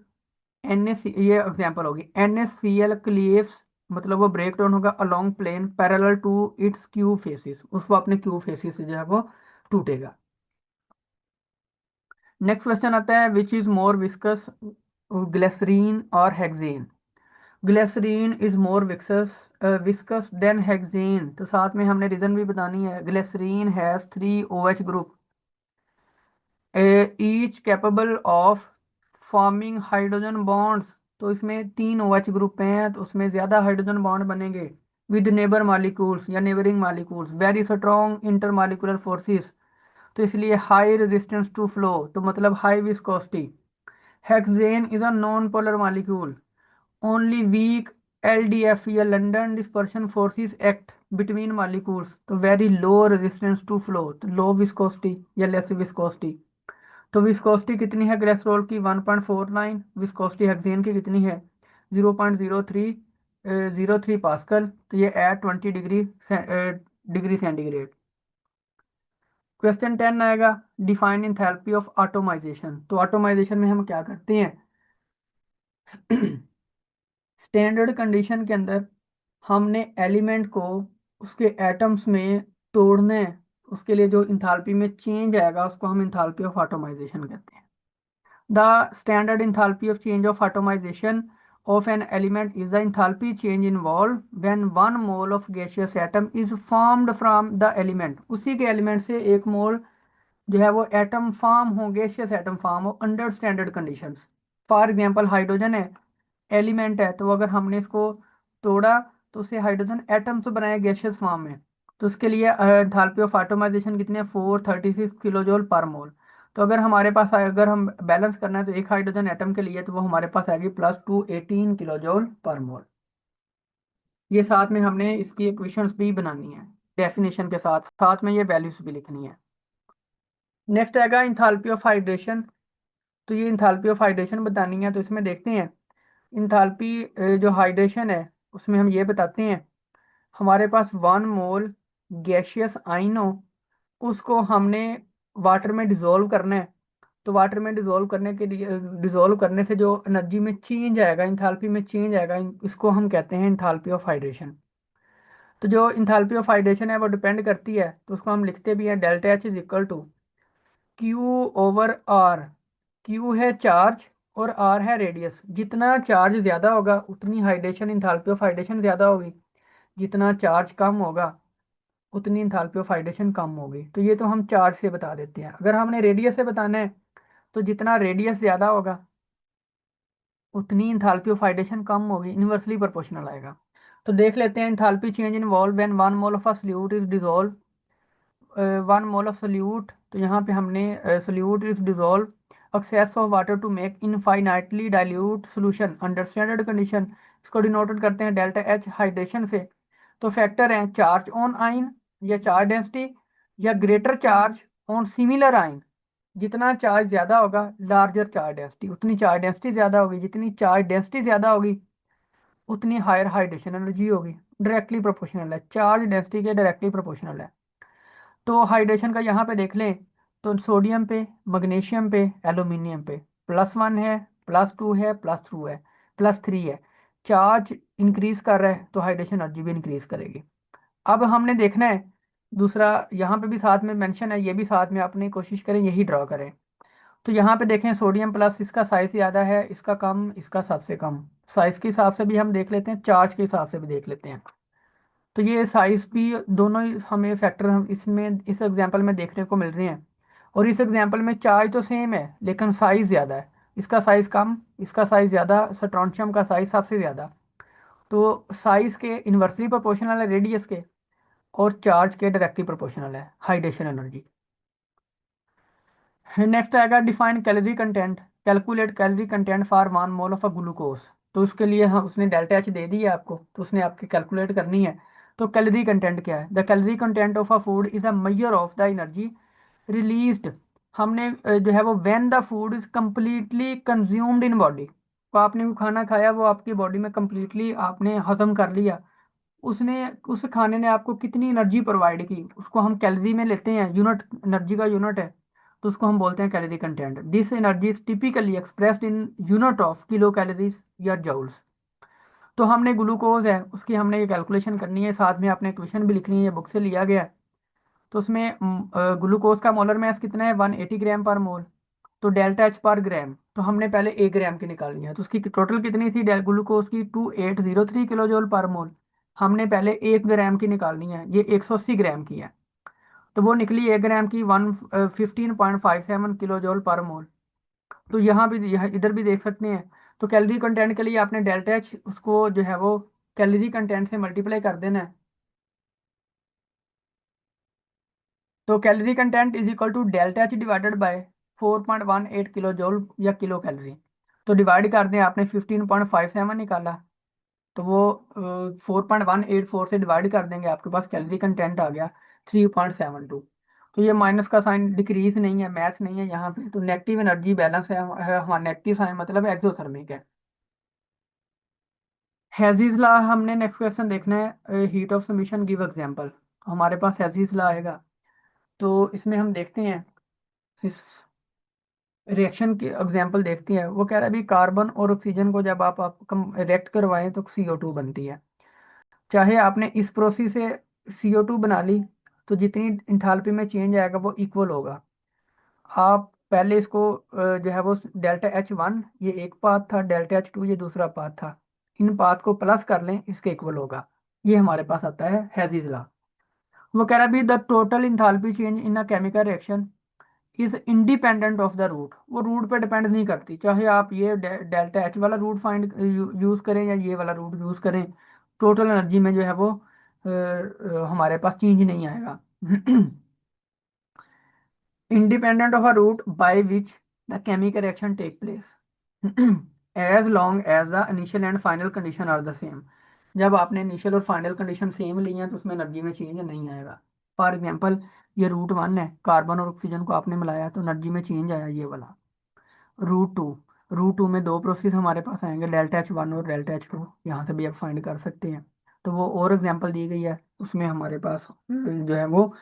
NaC, ये एग्जांपल होगी NaCl क्लीव्स, मतलब वो ब्रेक डाउन होगा along plane parallel to its cube faces, उसको अपने क्यू फेसिस से जो है वो टूटेगा। नेक्स्ट क्वेश्चन आता है which is more viscous, glycerine और hexane. Glycerine is more viscous viscous than hexane. तो साथ में हमने रीजन भी बतानी है। Glycerine has 3 OH group each capable of forming hydrogen bonds. तो इसमें 3 OH ग्रुप हैं तो उसमें ज्यादा हाइड्रोजन बॉन्ड बनेंगे विद नेबर मॉलिक्यूल्स या neighbouring molecules, very strong intermolecular forces, तो इसलिए हाई रेजिस्टेंस टू फ्लो, तो मतलब high viscosity. Hexane is a non polar molecule, only weak LDF या London dispersion forces act between molecules, तो very low resistance to flow, तो low viscosity या less viscosity. तो viscosity कितनी है glycerol की? 1.49। विस्कोसिटी हेक्सेन की कितनी है? 0.03 पास्कल। तो ये एट 20 डिग्री सेंटीग्रेड। क्वेश्चन 10 आएगा डिफाइन इंथैल्पी ऑफ ऑटोमाइजेशन। तो ऑटोमाइजेशन में हम क्या करते हैं? स्टैंडर्ड कंडीशन के अंदर हमने एलिमेंट को उसके एटम्स में तोड़ना है, उसके लिए जो इंथाल्पी में चेंज आएगा उसको हम इंथाल्पी ऑफ ऑटोमाइजेशन कहते हैं। The standard enthalpy of change of atomization of an element is the enthalpy change involved when 1 mole of gaseous atom is formed from the element। उसी के एलिमेंट से 1 मोल जो है वो एटम फॉर्म हो, gaseous atom form हो under standard conditions. For example hydrogen है, element है, तो अगर हमने इसको तोड़ा तो उसे हाइड्रोजन एटम से बनाया गैसियस फॉर्म में। तो उसके लिए एंथैल्पी ऑफ एटमाइजेशन कितनी है, 436 किलो जूल पर मोल। तो अगर हमारे पास अगर हम बैलेंस करना है तो एक हाइड्रोजन एटम के लिए तो वो हमारे पास आएगी +218 किलो जूल पर मोल। ये साथ में हमने इसकी इक्वेशंस भी बनानी है, डेफिनेशन के साथ साथ में ये वैल्यूज भी लिखनी है। नेक्स्ट आएगा इंथैल्पी ऑफ हाइड्रेशन। तो ये इंथैल्पी ऑफ हाइड्रेशन बतानी है, तो इसमें देखते हैं इंथैल्पी जो हाइड्रेशन है उसमें हम ये बताते हैं हमारे पास 1 मोल गैसियस आयन हो, उसको हमने वाटर में डिसॉल्व करना है। तो वाटर में डिसॉल्व करने के लिए, डिसॉल्व करने से जो एनर्जी में चेंज आएगा, इंथैल्पी में चेंज आएगा, इसको हम कहते हैं इंथैल्पी ऑफ हाइड्रेशन। तो जो इंथैल्पी ऑफ हाइड्रेशन है वो डिपेंड करती है, तो उसको हम लिखते भी हैं delta H is equal to Q/R। Q है चार्ज और आर है रेडियस। जितना चार्ज ज़्यादा होगा उतनी हाइड्रेशन, इंथैल्पी ऑफ हाइड्रेशन ज़्यादा होगी। जितना चार्ज कम होगा उतनी इंथैल्पी ऑफ हाइड्रेशन कम होगी। तो ये तो हम चार्ज से बता देते हैं। अगर हमने रेडियस से बताना है तो जितना रेडियस ज़्यादा होगा उतनी इंथैल्पी ऑफ हाइड्रेशन कम होगी, इन्वर्सली प्रोपोर्शनल आएगा। तो देख लेते हैं enthalpy change involve when 1 mole of a solute is dissolve. 1 mole of solute, तो यहाँ पे हमने solute is dissolve excess of water to make infinitely dilute solution under standard condition. इसको डिनोटेड करते हैं डेल्टा एच हाइड्रेशन से। तो factor हैं चार्ज ऑन आइन या चार्ज डेंसिटी या ग्रेटर चार्ज ऑन सिमिलर आइन। जितना चार्ज ज़्यादा होगा लार्जर चार्ज डेंसिटी, उतनी चार्ज डेंसिटी ज़्यादा होगी। जितनी चार्ज डेंसिटी ज़्यादा होगी उतनी हायर हाइड्रेशन एनर्जी होगी। डायरेक्टली प्रोपोर्शनल है, चार्ज डेंसिटी के डायरेक्टली प्रोपोर्शनल है। तो हाइड्रेशन का यहाँ पे देख लें तो सोडियम पे, मैग्नीशियम पे, एल्यूमिनियम पे +1 है, +2 है, +2 है, +3 है। चार्ज इंक्रीज कर रहा है तो हाइड्रेशन एनर्जी भी इंक्रीज करेगी। अब हमने देखना है दूसरा, यहाँ पे भी साथ में मेंशन है, ये भी साथ में अपनी कोशिश करें यही ड्रॉ करें। तो यहाँ पे देखें सोडियम प्लस, इसका साइज ज़्यादा है, इसका कम, इसका सबसे कम। साइज के हिसाब से भी हम देख लेते हैं, चार्ज के हिसाब से भी देख लेते हैं। तो ये साइज भी दोनों ही हमें फैक्टर हम इसमें इस एग्जांपल में देखने को मिल रहे हैं। और इस एग्जांपल में चार्ज तो सेम है लेकिन साइज ज़्यादा है, इसका साइज कम, इसका साइज ज़्यादा, स्ट्रोंशियम का साइज सबसे ज़्यादा। तो साइज के इन्वर्सली प्रोपोर्शनल है रेडियस के, और चार्ज के डायरेक्टली प्रोपोर्शनल है हाइड्रेशन एनर्जी। नेक्स्ट आएगा define calorie content, calculate calorie content for 1 mole of a glucose. तो उसके लिए हम, उसने डेल्टा एच दे दी है आपको, तो उसने आपकी कैलकुलेट करनी है। तो कैलोरी कंटेंट क्या है, the calorie content of a food is a measure of the energy released. हमने जो है वो when the food is completely consumed in body. तो आपने वो खाना खाया, वो आपकी बॉडी में कम्प्लीटली आपने हजम कर लिया, उसने, उस खाने ने आपको कितनी एनर्जी प्रोवाइड की, उसको हम कैलोरी में लेते हैं, यूनिट एनर्जी का यूनिट है। तो उसको हम बोलते हैं calorie content. This energy is typically expressed in unit of kilo calories या जूल्स। तो हमने ग्लूकोज है उसकी हमने ये कैलकुलेशन करनी है, साथ में आपने इक्वेशन भी लिखनी है, ये बुक से लिया गया है। तो उसमें ग्लूकोज का मोलर मास कितना है, 180 ग्राम पर मोल। तो डेल्टा एच पर ग्राम, तो हमने पहले 1 ग्राम की निकालनी है। तो उसकी टोटल कितनी थी ग्लूकोज की, 2803 किलो जूल पर मोल। हमने पहले 1 ग्राम की निकालनी है, ये 180 ग्राम की है। तो वो निकली 1 ग्राम की 115.57 किलो जूल पर मोल। तो यहाँ भी, यहाँ इधर भी देख सकते हैं। तो कैलोरी कंटेंट के लिए आपने डेल्टा एच उसको जो है वो कैलोरी कंटेंट से मल्टीप्लाई कर देना है। तो calorie content is equal to delta H divided by 4.18 kilo joule या किलो कैलोरी। तो डिवाइड कर दें, आपने 15.57 निकाला, तो वो 4.184 से डिवाइड कर देंगे, आपके पास कैलोरी कंटेंट आ गया 3.72। तो ये माइनस का साइन डिक्रीज नहीं है, मैथ्स नहीं है यहाँ पे, तो नेगेटिव एनर्जी बैलेंस है हमारा, नेगेटिव साइन मतलब एक्सोथर्मिक है। हेजीज ला हमने नेक्स्ट क्वेश्चन देखना है, heat of submission give example. हमारे पास हेजीज ला आएगा। तो इसमें हम देखते हैं इस रिएक्शन की एग्जांपल देखते हैं। वो कह रहा है भी कार्बन और ऑक्सीजन को जब आप कम रिएक्ट करवाएं तो CO2 बनती है। चाहे आपने इस प्रोसेस से CO2 बना ली, तो जितनी इंथैल्पी में चेंज आएगा वो इक्वल होगा। आप पहले इसको जो है वो डेल्टा H1 ये एक पाथ था, डेल्टा H2 ये दूसरा पाथ था, इन पाथ को प्लस कर लें, इसके इक्वल होगा। ये हमारे पास आता है हेजीज लॉ। वो कह रहा है भी the total enthalpy change in a chemical reaction is independent of the route. वो रूट पे डिपेंड नहीं करती, चाहे आप ये डेल्टा एच वाला रूट फाइंड यूज करें या ये वाला रूट यूज करें, टोटल एनर्जी में जो है वो हमारे पास चेंज नहीं आएगा। independent of a route by which the chemical reaction take place as long as the initial and final condition are the same। जब आपने इनिशियल और फाइनल कंडीशन सेम ली है तो उसमें एनर्जी में चेंज नहीं आएगा। फॉर एग्जांपल ये रूट वन है, कार्बन और ऑक्सीजन को आपने मिलाया तो एनर्जी में चेंज आया ये वाला। रूट टू, रूट टू में दो प्रोसेस हमारे पास आएंगे, डेल्टा एच वन और डेल्टा एच टू, यहाँ से भी आप फाइंड कर सकते हैं। तो वो और एग्जांपल दी गई है उसमें हमारे पास जो है वो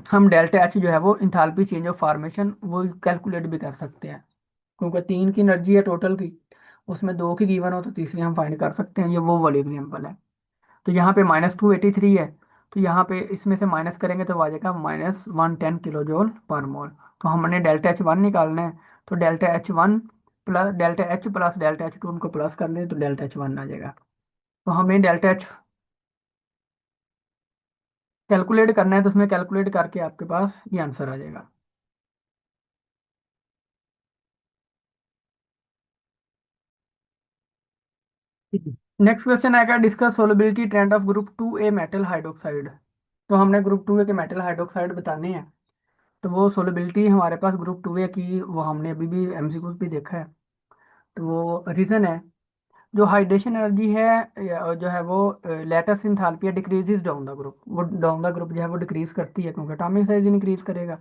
हम डेल्टा एच जो है वो इंथाल्पी चेंज ऑफ फॉर्मेशन वो कैलकुलेट भी कर सकते हैं, क्योंकि तीन की एनर्जी है टोटल की, उसमें दो की गिवन हो तो तीसरी हम फाइंड कर सकते हैं। ये वो वाली एग्जाम्पल है। तो यहाँ पे -283 है, तो यहाँ पे इसमें से माइनस करेंगे तो आ जाएगा -110 किलो जूल पर मोल। तो हमने डेल्टा एच वन निकालना है, तो delta H one plus delta H two उनको प्लस कर लें तो डेल्टा एच वन आ जाएगा। तो हमें डेल्टा एच कैलकुलेट करना है, तो उसमें कैलकुलेट करके आपके पास ये आंसर आ जाएगा। नेक्स्ट क्वेश्चन आएगा, discuss solubility trend of group two A metal hydroxide. तो हमने ग्रुप टू ए के मेटल हाइड्रोक्साइड बताने हैं। तो वो सोलबिलिटी हमारे पास ग्रुप टू ए की वो हमने अभी भी एमसीक्यू भी देखा है। तो वो रीजन है, जो हाइड्रेशन एनर्जी है जो है वो latest enthalpy decreases down the group, वो डाउन द ग्रुप जो है वो डिक्रीज करती है क्योंकि एटॉमिक साइज इंक्रीज करेगा।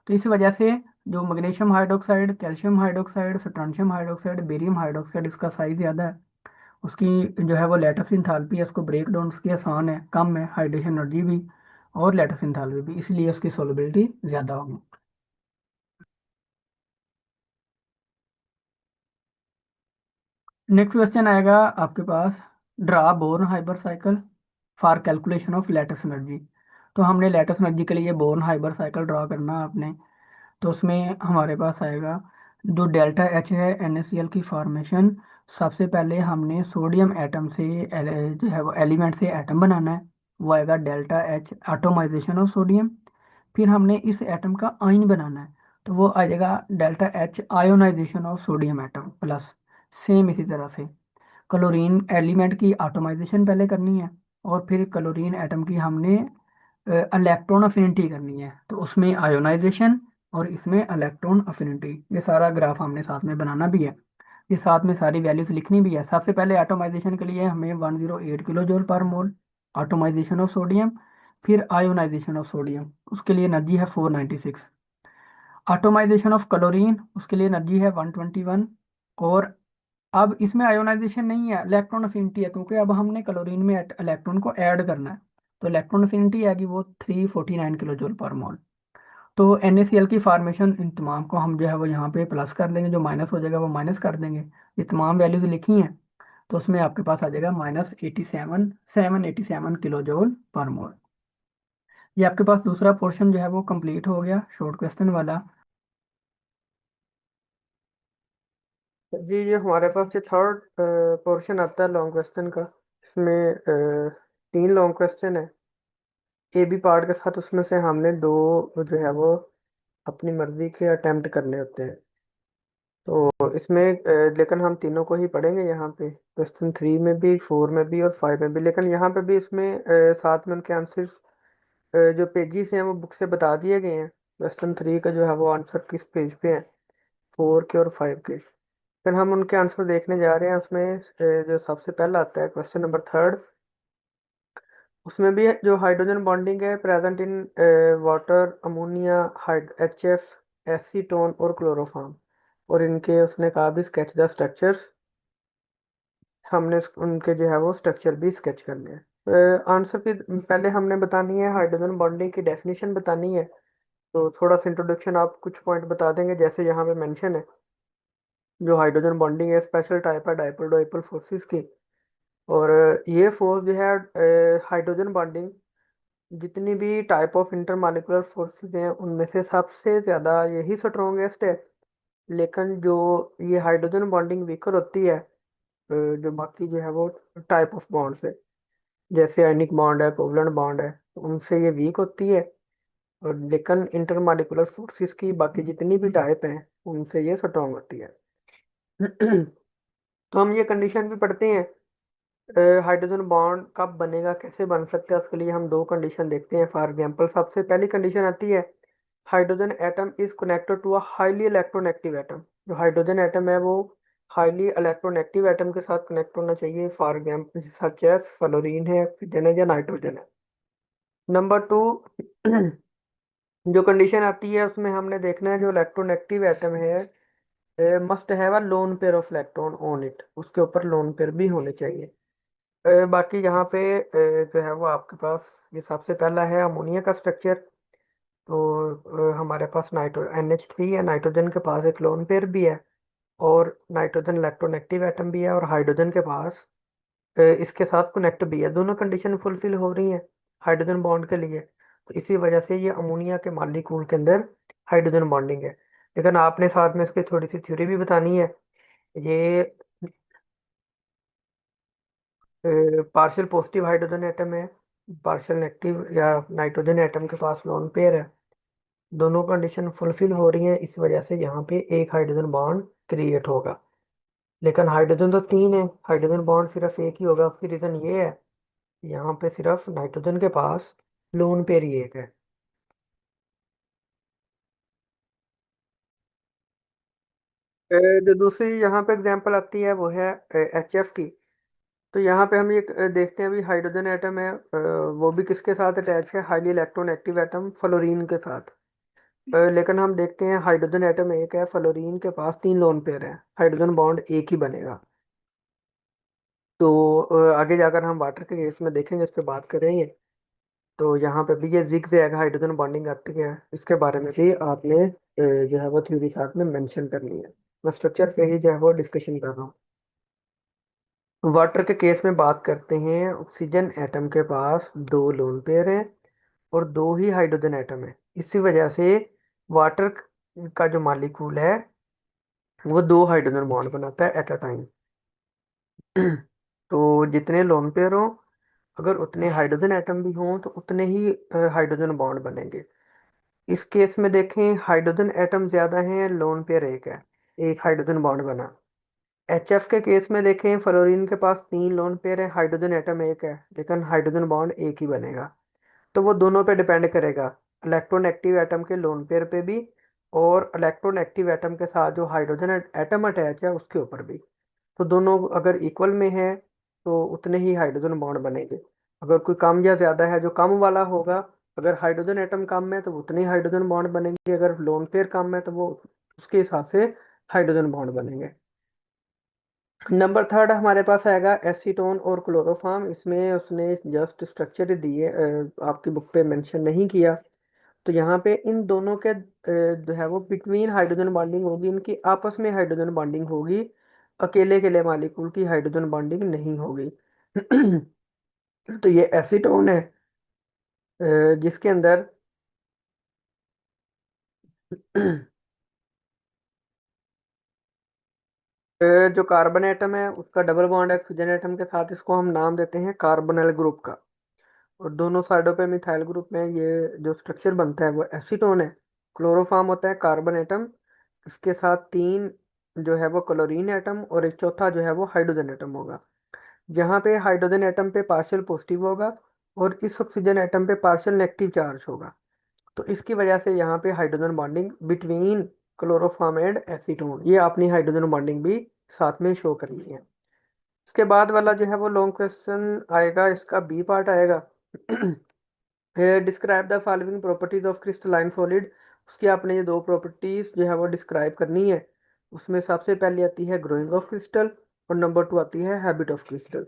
तो इस वजह से जो magnesium hydroxide, calcium hydroxide, strontium hydroxide, barium hydroxide, इसका साइज ज़्यादा है, उसकी जो है वो लेटेस्ट इंथैल्पी है उसको ब्रेक डाउन उसकी आसान है, कम है हाइड्रेशन एनर्जी भी और लेटेस्ट इंथैल्पी भी, इसलिए उसकी सोलबिलिटी ज़्यादा होगी। नेक्स्ट क्वेश्चन आएगा आपके पास, draw Born Haber cycle for calculation of lattice energy. तो हमने लेटेस्ट एनर्जी के लिए बोर्न हाइबर साइकिल ड्रा करना है आपने। तो उसमें हमारे पास आएगा जो डेल्टा एच है NaCl की फॉर्मेशन, सबसे पहले हमने सोडियम एटम से जो है वो एलिमेंट से एटम बनाना है, वो आएगा delta H atomisation of sodium. फिर हमने इस एटम का आयन बनाना है, तो वो आ जाएगा delta H ionization of sodium atom plus. Same इसी तरह से क्लोरीन एलिमेंट की एटोमाइजेशन पहले करनी है, और फिर क्लोरीन एटम की हमने इलेक्ट्रॉन अफिनिटी करनी है, तो उसमें आयोनाइजेशन और इसमें इलेक्ट्रॉन अफिनिटी, ये सारा ग्राफ हमने साथ में बनाना भी है। ये साथ में सारी वैल्यूज लिखनी भी है। सबसे पहले एटोमाइजेशन के लिए हमें 108 किलो जूल पर मोल एटोमाइजेशन ऑफ सोडियम, फिर आयोनाइजेशन ऑफ सोडियम उसके लिए एनर्जी है 496, एटोमाइजेशन ऑफ क्लोरीन उसके लिए एनर्जी है 121। और अब इसमें आयोनाइजेशन नहीं है, इलेक्ट्रॉन अफिनिटी है, क्योंकि अब हमने क्लोरीन में इलेक्ट्रॉन को ऐड करना है। तो इलेक्ट्रॉन अफिनिटी आएगी वो 349 किलो जूल पर मोल। तो NaCl की फार्मेशन इन तमाम को हम जो है वो यहाँ पे प्लस कर देंगे, जो माइनस हो जाएगा वो माइनस कर देंगे। ये तमाम वैल्यूज लिखी हैं, तो उसमें आपके पास आ जाएगा -787 किलो जूल पर मोल। ये आपके पास दूसरा पोर्शन जो है वो कंप्लीट हो गया शॉर्ट क्वेश्चन वाला। जी ये हमारे पास ये थर्ड पोर्शन आता है लॉन्ग क्वेश्चन का। इसमें तीन लॉन्ग क्वेश्चन है ए बी पार्ट के साथ, उसमें से हमने दो जो है वो अपनी मर्जी के अटेम्प्ट करने होते हैं। तो इसमें लेकिन हम तीनों को ही पढ़ेंगे यहाँ पे, क्वेश्चन थ्री में भी, फोर में भी और फाइव में भी। लेकिन यहाँ पे भी इसमें साथ में उनके आंसर्स जो पेजेस हैं वो बुक से बता दिए गए हैं। क्वेश्चन थ्री का जो है वो आंसर किस पेज पे है, फोर के और फाइव के। फिर हम उनके आंसर देखने जा रहे हैं। उसमें जो सबसे पहला आता है क्वेश्चन नंबर थर्ड, उसमें भी जो हाइड्रोजन बॉन्डिंग है present in water, ammonia, HF, acetone और क्लोरोफॉर्म, और इनके उसने कहा भी स्केच द स्ट्रक्चर्स। हमने उनके जो है वो स्ट्रक्चर भी स्केच करने हैं। आंसर की पहले हमने बतानी है हाइड्रोजन बॉन्डिंग की डेफिनेशन बतानी है। तो थोड़ा सा इंट्रोडक्शन आप कुछ पॉइंट बता देंगे, जैसे यहाँ पे मेंशन है जो हाइड्रोजन बॉन्डिंग है स्पेशल टाइप है डाइपोल डाइपोल फोर्सेस की। और ये फोर्स जो है हाइड्रोजन बॉन्डिंग, जितनी भी टाइप ऑफ इंटरमॉलिक्यूलर फोर्सेस हैं उनमें से सबसे ज़्यादा यही स्ट्रॉन्गेस्ट है। लेकिन जो ये हाइड्रोजन बॉन्डिंग वीकर होती है जो बाकी जो है वो टाइप ऑफ बॉन्ड्स है, जैसे आयनिक बॉन्ड है, कोवलेंट बॉन्ड है, तो उनसे ये वीक होती है। और लेकिन इंटरमॉलिक्यूलर फोर्सेस की बाकी जितनी भी टाइप हैं उनसे ये स्ट्रॉन्ग होती है। तो हम ये कंडीशन भी पढ़ते हैं। हाइड्रोजन बॉन्ड कब बनेगा, कैसे बन सकता है, उसके लिए हम दो कंडीशन देखते हैं। फॉर एग्जांपल सबसे पहली कंडीशन आती है, hydrogen atom is connected to a highly electronegative atom. जो हाइड्रोजन एटम है वो हाईली इलेक्ट्रोनेगेटिव एटम के साथ कनेक्ट होना चाहिए। For example such as fluorine है, ऑक्सीजन है या नाइट्रोजन है। नंबर टू, जो कंडीशन आती है उसमें हमने देखना है जो इलेक्ट्रोनेगेटिव एटम है must have a lone pair of electron on it, उसके ऊपर लोन पेयर भी होने चाहिए। बाकी यहाँ पे जो है वो आपके पास ये सबसे पहला है अमोनिया का स्ट्रक्चर। तो हमारे पास NH3 है, नाइट्रोजन के पास एक लोन पेयर भी है और नाइट्रोजन इलेक्ट्रोनेगेटिव एटम भी है और हाइड्रोजन के पास इसके साथ कनेक्ट भी है। दोनों कंडीशन फुलफिल हो रही हैं हाइड्रोजन बॉन्ड के लिए, तो इसी वजह से ये अमोनिया के मॉलिक्यूल के अंदर हाइड्रोजन बॉन्डिंग है। लेकिन आपने साथ में इसकी थोड़ी सी थ्योरी भी बतानी है। ये पार्शियल पॉजिटिव हाइड्रोजन एटम है, पार्शियल नेगेटिव या नाइट्रोजन एटम के पास लोन पेयर है। दोनों कंडीशन फुलफिल हो रही हैं, इस वजह से यहाँ पे एक हाइड्रोजन बॉन्ड क्रिएट होगा। लेकिन हाइड्रोजन तो तीन है, हाइड्रोजन बॉन्ड सिर्फ एक ही होगा। उसकी रीजन ये है, यहाँ पे सिर्फ नाइट्रोजन के पास लोन पेयर ही एक है। जो दूसरी यहाँ पे एग्जांपल आती है वो है HF की। तो यहाँ पे हम ये देखते हैं, अभी हाइड्रोजन एटम है, वो भी किसके साथ अटैच है, हाईली इलेक्ट्रोनेगेटिव एटम फ्लोरीन के साथ। लेकिन हम देखते हैं हाइड्रोजन एटम एक है, फ्लोरीन के पास तीन लोन पेयर है, हाइड्रोजन बॉन्ड एक ही बनेगा। तो आगे जाकर हम वाटर के केस में देखेंगे, इस पे बात करेंगे। तो यहाँ पे भी ये जिग जैग हाइड्रोजन बॉन्डिंग आती है, इसके बारे में भी आपने जो है वो थ्योरी साथ में मेंशन करनी है। मैं स्ट्रक्चर पे ही जो है वो डिस्कशन कर रहा हूँ। वाटर के केस में बात करते हैं, ऑक्सीजन एटम के पास दो लोन पेयर हैं और दो ही हाइड्रोजन एटम है। इसी वजह से वाटर का जो मॉलिक्यूल है वो दो हाइड्रोजन बॉन्ड बनाता है एट अ टाइम। तो जितने लोन पेयर हो, अगर उतने हाइड्रोजन एटम भी हों तो उतने ही हाइड्रोजन बॉन्ड बनेंगे। इस केस में देखें, हाइड्रोजन एटम ज्यादा हैं, लोन पेयर एक है, एक हाइड्रोजन बॉन्ड बना। HF के केस में देखें, फ्लोरीन के पास तीन लोन पेयर है, हाइड्रोजन एटम एक है, लेकिन हाइड्रोजन बॉन्ड एक ही बनेगा। तो वो दोनों पे डिपेंड करेगा, इलेक्ट्रोनेगेटिव एटम के लोन पेयर पे भी और इलेक्ट्रोनेगेटिव एटम के साथ जो हाइड्रोजन एटम अटैच है उसके ऊपर भी। तो दोनों अगर इक्वल में है तो उतने ही हाइड्रोजन बॉन्ड बनेंगे। अगर कोई कम या ज्यादा है, जो कम वाला होगा, अगर हाइड्रोजन एटम कम है तो उतने ही हाइड्रोजन बॉन्ड बनेंगे, अगर लोन पेयर कम है तो वो उसके हिसाब से हाइड्रोजन बॉन्ड बनेंगे। नंबर थर्ड हमारे पास आएगा एसीटोन और क्लोरोफॉर्म। इसमें उसने जस्ट स्ट्रक्चर दिए, आपकी बुक पे मेंशन नहीं किया। तो यहाँ पे इन दोनों के जो है वो बिटवीन हाइड्रोजन बॉन्डिंग होगी, इनकी आपस में हाइड्रोजन बॉन्डिंग होगी, अकेले अकेले मॉलिक्यूल की हाइड्रोजन बॉन्डिंग नहीं होगी। तो ये एसीटोन है, जिसके अंदर जो कार्बन एटम है उसका डबल बॉन्ड है ऑक्सीजन एटम के साथ, इसको हम नाम देते हैं कार्बोनिल ग्रुप का। और दोनों साइडों पे मिथाइल ग्रुप में ये जो स्ट्रक्चर बनता है वो एसीटोन है। क्लोरोफॉर्म होता है कार्बन एटम, इसके साथ तीन जो है वो क्लोरीन एटम और एक चौथा जो है वो हाइड्रोजन एटम होगा। जहाँ पे हाइड्रोजन एटम पे पार्शियल पॉजिटिव होगा और इस ऑक्सीजन एटम पे पार्शियल नेगेटिव चार्ज होगा। तो इसकी वजह से यहाँ पे hydrogen bonding between chloroform and acetone, ये अपनी हाइड्रोजन बॉन्डिंग भी साथ में शो करनी है। इसके बाद वाला जो है वो लॉन्ग क्वेश्चन आएगा, इसका बी पार्ट आएगा। Describe the following properties of crystalline solid. उसकी आपने ये दो प्रॉपर्टीज जो है वो डिस्क्राइब करनी है। उसमें सबसे पहले आती है ग्रोइंग ऑफ क्रिस्टल और नंबर टू आती है हैबिट ऑफ क्रिस्टल।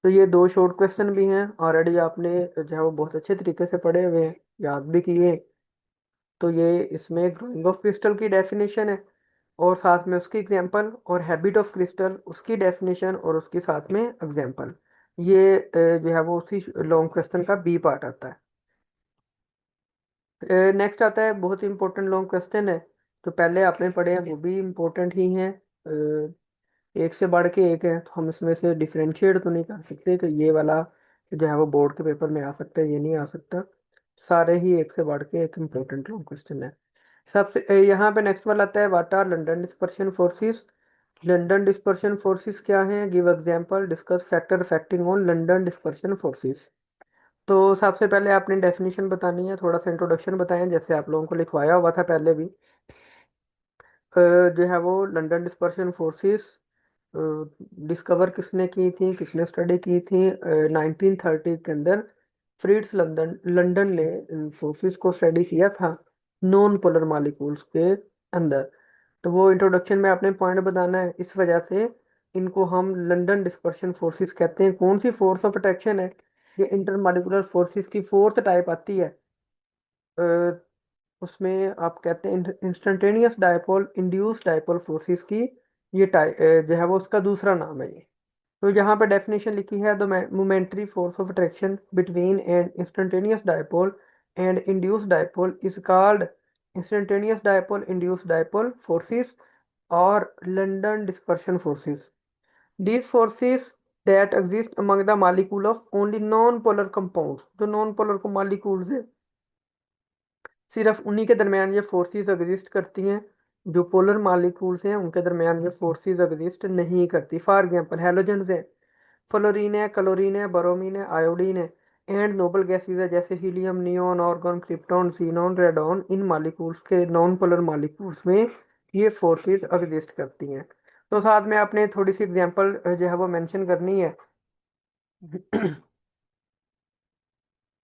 तो ये दो शॉर्ट क्वेश्चन भी हैं, ऑलरेडी आपने जो है वो बहुत अच्छे तरीके से पढ़े हुए हैं, याद भी किए। तो ये इसमें ग्रोइंग ऑफ क्रिस्टल की डेफिनेशन है और साथ में उसकी एग्जांपल, और हैबिट ऑफ क्रिस्टल उसकी डेफिनेशन और उसके साथ में एग्जांपल। ये जो है वो उसी लॉन्ग क्वेश्चन का बी पार्ट आता है। नेक्स्ट आता है बहुत इंपॉर्टेंट लॉन्ग क्वेश्चन है, तो पहले आपने पढ़े हैं वो भी इंपॉर्टेंट ही हैं। एक से बढ़ के एक है, तो हम इसमें से डिफरेंशिएट तो नहीं कर सकते कि ये वाला जो है वो बोर्ड के पेपर में आ सकता है, ये नहीं आ सकता। सारे ही एक से बढ़ के एक इम्पोर्टेंट लॉन्ग क्वेश्चन है। सबसे यहाँ पे नेक्स्ट वाला आता है, what are London dispersion forces. London dispersion forces क्या हैं? Give example, discuss factor affecting on London dispersion forces. तो सबसे पहले आपने डेफिनेशन बतानी है, थोड़ा सा इंट्रोडक्शन बताएं जैसे आप लोगों को लिखवाया हुआ था पहले भी। अ, जो है वो लंदन डिस्पर्शन फोर्सेस डिस्कवर किसने की थी, किसने स्टडी की थी? 1930 के अंदर फ्रिट्स लंदन लंदन ने इन फोर्सेस को स्टडी किया था नॉन पोलर मॉलिक्यूल्स के अंदर। तो वो इंट्रोडक्शन में आपने पॉइंट बताना है, इस वजह से इनको हम लंदन डिस्पर्शन फोर्सेस कहते हैं। कौन सी फोर्स ऑफ अट्रैक्शन है? ये इंटरमॉलिक्यूलर फोर्सेस की फोर्थ टाइप आती है। अ, उसमें आप कहते हैं instantaneous dipole induce dipole forces की ये टाइप जो है वो उसका दूसरा नाम है ये। तो यहाँ पे डेफिनेशन लिखी है, the momentary force of attraction between an instantaneous dipole and induce dipole is called instantaneous dipole induce dipole forces और London dispersion forces. These forces that exist among the molecule of only non-polar compounds, जो non-polar को molecules है सिर्फ उन्हीं के दरमियान ये forces exist करती हैं। जो पोलर मॉलिक्यूल्स हैं उनके दरमियान ये फोर्सेस एग्जिस्ट नहीं करती। फॉर एग्जांपल हैलोजेंस है, फ्लोरीन है, क्लोरीन है, ब्रोमीन है, आयोडीन है। एंड नोबल गैसेज है जैसे helium, neon, argon, krypton, xenon, radon. इन मॉलिक्यूल्स के नॉन पोलर मॉलिक्यूल्स में ये फोर्सेस एग्जिस्ट करती हैं। तो साथ में आपने थोड़ी सी एग्जांपल जो है वो मेंशन करनी है।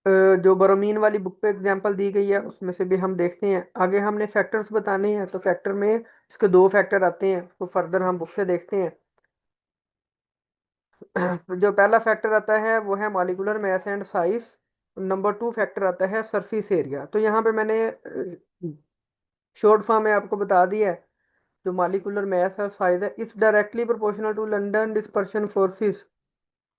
अ, जो बरोमीन वाली बुक पे एग्जांपल दी गई है उसमें से भी हम देखते हैं। आगे हमने फैक्टर्स बताने हैं, तो फैक्टर में इसके दो फैक्टर आते हैं, तो फर्दर हम बुक से देखते हैं। तो जो पहला फैक्टर आता है वो है molecular mass and size. Number two factor आता है सरफेस एरिया। तो यहाँ पे मैंने शॉर्ट फॉर्म में आपको बता दिया है। जो मॉलिक्यूलर मास है साइज है is directly proportional to London dispersion forces.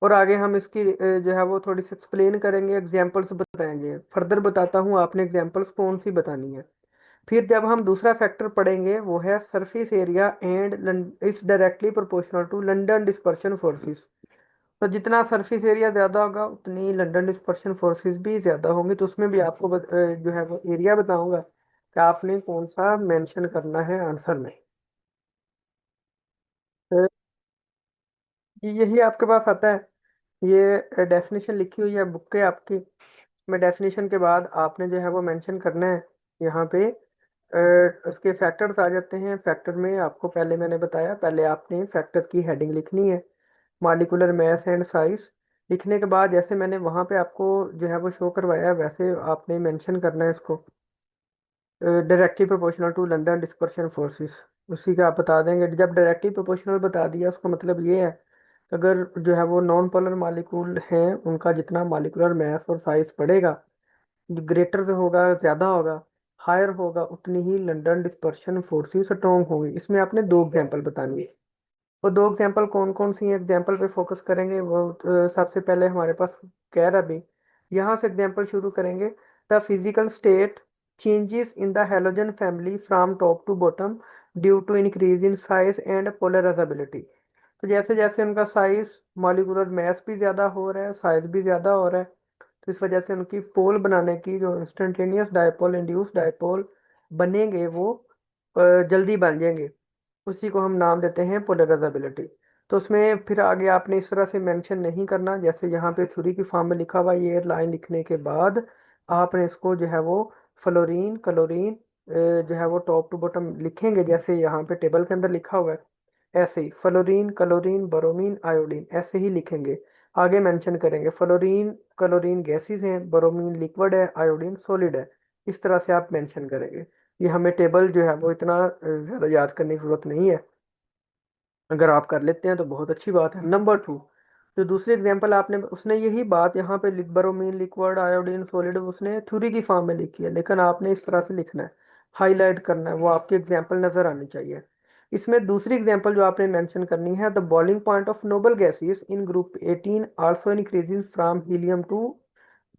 और आगे हम इसकी जो है वो थोड़ी सी एक्सप्लेन करेंगे, एग्जांपल्स बताएंगे। फर्दर बताता हूँ आपने एग्जांपल्स कौन सी बतानी है। फिर जब हम दूसरा फैक्टर पढ़ेंगे वो है surface area and its directly proportional to London dispersion forces. तो जितना सरफेस एरिया ज्यादा होगा उतनी लंदन डिस्पर्शन फोर्सेस भी ज्यादा होंगी। तो उसमें भी आपको जो है वो एरिया बताऊंगा कि आपने कौन सा मेंशन करना है आंसर में। तो यही आपके पास आता है, ये डेफिनेशन लिखी हुई है बुक के आपकी। में डेफिनेशन के बाद आपने जो है वो मेंशन करना है यहाँ पे। उसके फैक्टर्स आ जाते हैं। फैक्टर में आपको पहले मैंने बताया, पहले आपने फैक्टर की हेडिंग लिखनी है मॉलिक्यूलर मास एंड साइज। लिखने के बाद जैसे मैंने वहाँ पे आपको जो है वो शो करवाया है वैसे आपने मेंशन करना है इसको directly proportional to London dispersion forces. उसी का आप बता देंगे। जब डायरेक्टली प्रोपोर्शनल बता दिया उसका मतलब ये है कि अगर जो है वो नॉन पोलर मॉलिक्यूल हैं उनका जितना मॉलिक्यूलर मास और साइज बढ़ेगा, जो ग्रेटर से होगा ज्यादा होगा, हायर होगा, उतनी ही लंदन डिस्पर्शन फोर्सेस स्ट्रॉन्ग होंगी। इसमें आपने दो एग्जांपल बतानी है। वो दो एग्जांपल कौन कौन सी हैं? एग्जांपल पे फोकस करेंगे वो। सबसे पहले हमारे पास कह रहा भी, यहाँ से एग्जांपल शुरू करेंगे। The physical state changes in the halogen family from top to bottom due to increase in size and polarisability. तो जैसे जैसे उनका साइज मॉलिक्यूलर मास भी ज्यादा हो रहा है, साइज भी ज्यादा हो रहा है, तो इस वजह से उनकी पोल बनाने की जो इंस्टेंटेनियस डायपोल इंड्यूस डायपोल बनेंगे वो जल्दी बन जाएंगे। उसी को हम नाम देते हैं पोलराइजेबिलिटी। तो उसमें फिर आगे आपने इस तरह से मेंशन नहीं करना, जैसे यहाँ पे थ्योरी की फॉर्म में लिखा हुआ है, ये लाइन लिखने के बाद आपने इसको जो है वो फ्लोरीन क्लोरीन जो है वो टॉप टू बॉटम लिखेंगे जैसे यहाँ पे टेबल के अंदर लिखा हुआ है। ऐसे ही फ्लोरीन क्लोरीन ब्रोमीन आयोडीन ऐसे ही लिखेंगे। आगे मेंशन करेंगे फ्लोरीन क्लोरीन गैसेस हैं, ब्रोमीन लिक्विड है, आयोडीन सॉलिड है। इस तरह से आप मेंशन करेंगे। ये हमें टेबल जो है वो इतना ज्यादा याद करने की जरूरत नहीं है। अगर आप कर लेते हैं तो बहुत अच्छी बात है। नंबर टू, जो दूसरी एग्जांपल आपने, उसने यही बात यहाँ पे ब्रोमीन लिक्विड आयोडीन सॉलिड उसने थ्योरी की फॉर्म में लिखी है, लेकिन आपने इस तरह से लिखना है, हाईलाइट करना है, वो आपकी एग्जांपल नजर आनी चाहिए। इसमें दूसरी एग्जांपल जो आपने मेंशन करनी है, the boiling point of noble gases in group 18 also increasing from helium to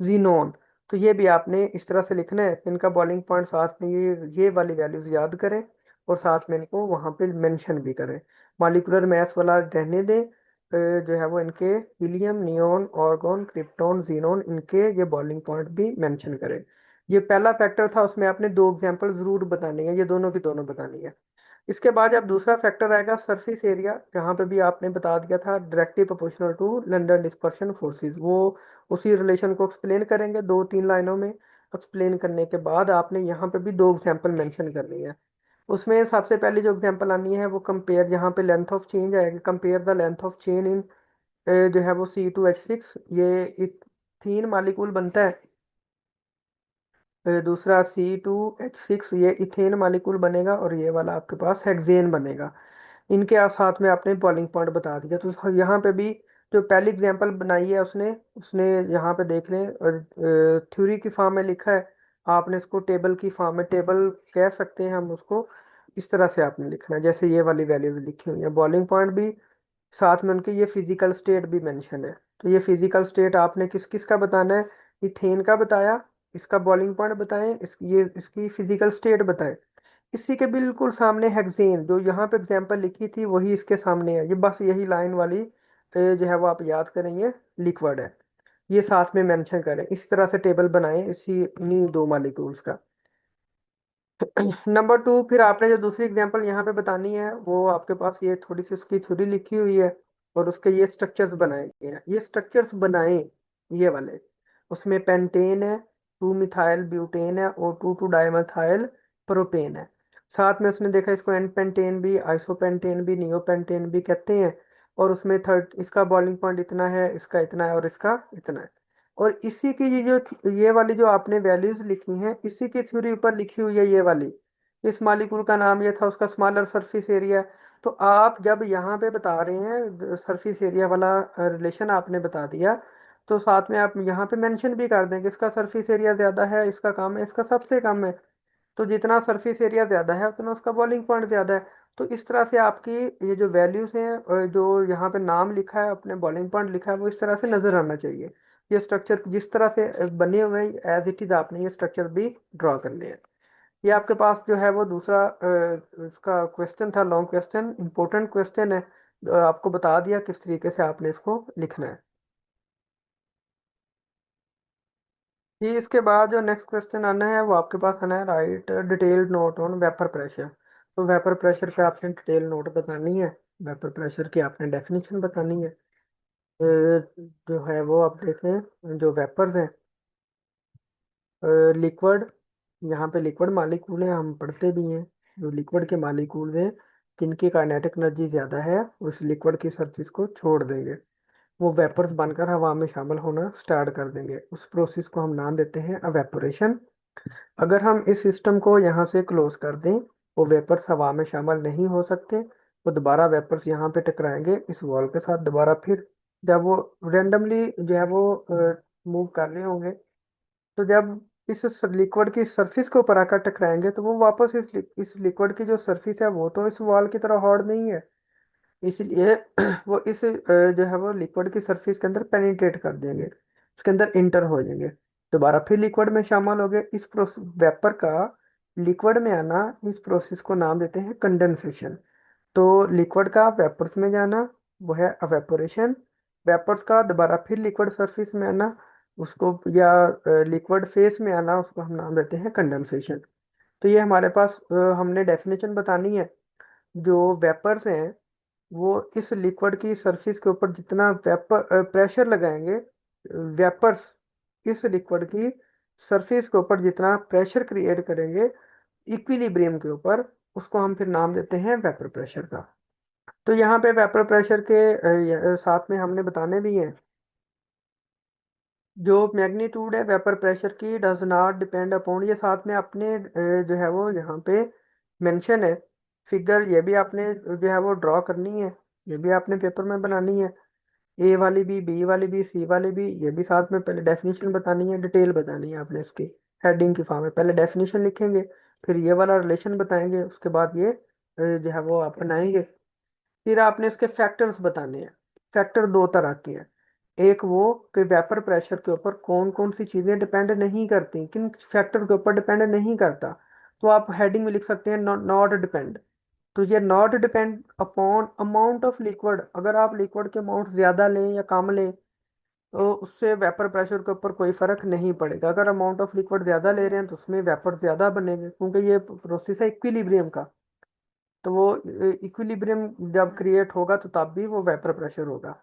xenon. तो ये भी आपने इस तरह से लिखना है। इनका बॉइलिंग पॉइंट साथ में ये वाली वैल्यूज याद करें और साथ में इनको वहां पे मेंशन भी करें। मॉलिक्यूलर मास वाला रहने दें। जो है वो इनके helium neon argon krypton xenon इनके ये बॉइलिंग पॉइंट भी मेंशन करें। ये पहला फैक्टर था, उसमें आपने दो एग्जांपल जरूर बतानी है, ये दोनों की दोनों बतानी है। इसके बाद जब दूसरा फैक्टर आएगा सरफेस एरिया, जहाँ पे भी आपने बता दिया था directly proportional to London dispersion forces, वो उसी रिलेशन को एक्सप्लेन करेंगे 2-3 लाइनों में। एक्सप्लेन करने के बाद आपने यहाँ पे भी दो एग्जांपल मेंशन करनी है। उसमें सबसे पहली जो एग्जांपल आनी है वो कंपेयर, यहाँ पे लेंथ ऑफ चेंज आएगी, compare the length of chain in जो है वो C2H6, ये इथीन मालिकूल बनता है। दूसरा C2H6 ये इथेन मालिकूल बनेगा, और ये वाला आपके पास हेक्सेन बनेगा। इनके साथ में आपने बॉइलिंग पॉइंट बता दिया। तो यहाँ पे भी जो पहली एग्जांपल बनाई है उसने उसने यहाँ पे देख लें, और थ्योरी की फॉर्म में लिखा है, आपने इसको टेबल की फॉर्म में, टेबल कह सकते हैं हम उसको, इस तरह से आपने लिखना है जैसे ये वाली वैल्यूज लिखी हुई है। बॉइलिंग पॉइंट भी साथ में उनके ये फिजिकल स्टेट भी मेंशन है। तो ये फिजिकल स्टेट आपने किस किस का बताना है, इथेन का बताया, इसका बॉइलिंग पॉइंट बताएं, ये इसकी फिजिकल स्टेट बताएं। इसी के बिल्कुल सामने हेक्सेन, जो यहाँ पे एग्जांपल लिखी थी वही इसके सामने है, ये बस यही लाइन वाली जो है वो आप याद करेंगे, लिक्विड है, ये साथ में मेंशन करें। इस तरह से टेबल बनाएं इसी इन्हीं दो मॉलिक्यूल्स का। नंबर 2, फिर आपने जो दूसरी एग्जांपल यहाँ पे बतानी है वो आपके पास ये थोड़ी सी उसकी थ्योरी लिखी हुई है, और उसके ये स्ट्रक्चर्स बनाए गए हैं, ये स्ट्रक्चर्स बनाए ये वाले। उसमें पेंटेन है, 2 मिथाइल ब्यूटेन है, और 2 डाइमेथाइल प्रोपेन है। साथ में उसने देखा इसको एन पेंटेन भी, आइसोपेंटेन भी, नियोपेंटेन भी कहते हैं। और उसमें थर्ड, इसका बॉइलिंग पॉइंट इतना है, इसका इतना है, और इसका इतना है। और इसी की ये वाली जो आपने वैल्यूज लिखी हैं, इसी की थ्योरी ऊपर लिखी हुई है ये वाली। इस मालिक्यूल का नाम ये था, उसका स्मॉलर सरफेस एरिया। तो आप जब यहाँ पे बता रहे हैं सरफेस एरिया वाला रिलेशन आपने बता दिया, तो साथ में आप यहाँ पे मेंशन भी कर दें कि इसका सरफेस एरिया ज्यादा है, इसका कम है, इसका सबसे कम है। तो जितना सरफेस एरिया ज्यादा है उतना उसका बॉइलिंग पॉइंट ज्यादा है। तो इस तरह से आपकी ये जो वैल्यूज हैं, जो यहाँ पे नाम लिखा है, अपने बॉइलिंग पॉइंट लिखा है, वो इस तरह से नजर आना चाहिए। ये स्ट्रक्चर जिस तरह से बने हुए हैं एज इट इज, आपने ये स्ट्रक्चर भी ड्रॉ कर लिया है। ये आपके पास जो है वो दूसरा इसका क्वेश्चन था, लॉन्ग क्वेश्चन, इंपॉर्टेंट क्वेश्चन है। आपको बता दिया किस तरीके से आपने इसको लिखना है। ये इसके बाद जो नेक्स्ट क्वेश्चन आना है वो आपके पास आना है, right detailed note on vapour pressure. तो वेपर प्रेशर पे आपने डिटेल नोट बतानी है, वेपर प्रेशर की आपने डेफिनेशन बतानी है। जो है वो आप देखें, जो वेपर्स हैं, लिक्विड, यहाँ पे लिक्विड मालिकूल है, हम पढ़ते भी हैं। जो लिक्विड के मालिकूल हैं जिनकी काइनेटिक एनर्जी ज़्यादा है, उस लिक्विड की सरफेस को छोड़ देंगे, वो वेपर्स बनकर हवा में शामिल होना स्टार्ट कर देंगे। उस प्रोसेस को हम नाम देते हैं अवेपोरेशन। अगर हम इस सिस्टम को यहाँ से क्लोज कर दें, वो वेपर्स हवा में शामिल नहीं हो सकते, वो दोबारा वेपर्स यहाँ पे टकराएंगे इस वॉल के साथ दोबारा। फिर जब वो रेंडमली जो है वो मूव कर रहे होंगे, तो जब इस लिक्विड की सरफेस के ऊपर आकर टकराएंगे, तो वो वापस इस लिक्विड की जो सरफेस है वो तो इस वॉल की तरह हार्ड नहीं है, इसलिए वो इस जो है वो लिक्विड की सरफेस के अंदर पेनिट्रेट कर देंगे, इसके अंदर इंटर हो जाएंगे, दोबारा फिर लिक्विड में शामिल हो गए। इस प्रोसेस वेपर का लिक्विड में आना, इस प्रोसेस को नाम देते हैं कंडेंसेशन। तो लिक्विड का वेपर्स में जाना वो है अवेपोरेशन, वेपर्स का दोबारा फिर लिक्विड सरफेस में आना उसको, या लिक्विड फेस में आना, उसको हम नाम देते हैं कंडेंसेशन। तो ये हमारे पास हमने डेफिनेशन बतानी है। जो वेपर्स हैं वो इस लिक्विड की सरफेस के ऊपर जितना वेपर प्रेशर लगाएंगे, वेपर्स इस लिक्विड की सरफेस के ऊपर जितना प्रेशर क्रिएट करेंगे इक्विलिब्रियम के ऊपर, उसको हम फिर नाम देते हैं वेपर प्रेशर का। तो यहाँ पे वेपर प्रेशर के साथ में हमने बताने भी हैं, जो मैग्नीट्यूड है वेपर प्रेशर की डज नॉट डिपेंड अपॉन, ये साथ में अपने जो है वो यहाँ पे मेंशन है। फिगर ये भी आपने जो है वो ड्रॉ करनी है, ये भी आपने पेपर में बनानी है। ए वाली भी, बी वाली भी, सी वाली भी, ये भी साथ में पहले डेफिनेशन बतानी है, डिटेल बतानी है आपने इसकी। हेडिंग की फॉर्म में पहले डेफिनेशन लिखेंगे, फिर ये वाला रिलेशन बताएंगे, उसके बाद ये जो है वो आप बनाएंगे। फिर आपने इसके फैक्टर्स बताने हैं। फैक्टर दो तरह के हैं, एक वो कि वेपर प्रेशर के ऊपर कौन कौन सी चीजें डिपेंड नहीं करती, किन फैक्टर के ऊपर डिपेंड नहीं करता। तो आप हेडिंग में लिख सकते हैं नॉट डिपेंड। तो ये not depend upon amount of liquid, अगर आप लिक्विड के अमाउंट ज्यादा लें या कम लें तो उससे वेपर प्रेशर के ऊपर कोई फर्क नहीं पड़ेगा। अगर अमाउंट ऑफ लिक्विड ज्यादा ले रहे हैं तो उसमें वेपर ज्यादा बनेंगे, क्योंकि ये प्रोसेस है इक्विलिब्रियम का। तो वो इक्विलिब्रियम जब क्रिएट होगा तो तब भी वो वेपर प्रेशर होगा।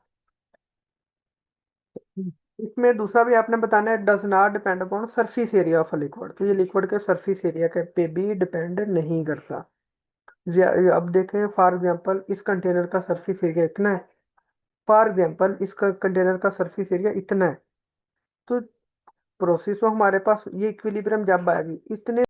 इसमें दूसरा भी आपने बताना है, does not depend upon surface area of liquid. तो ये लिक्विड के सरफेस एरिया के पे भी डिपेंड नहीं करता। अब देखें, फॉर एग्जांपल इस कंटेनर का सरफेस एरिया इतना है, फॉर एग्जांपल इसका कंटेनर का सरफेस एरिया इतना है, तो प्रोसेस हमारे पास ये इक्विलिब्रियम जब आएगी इतने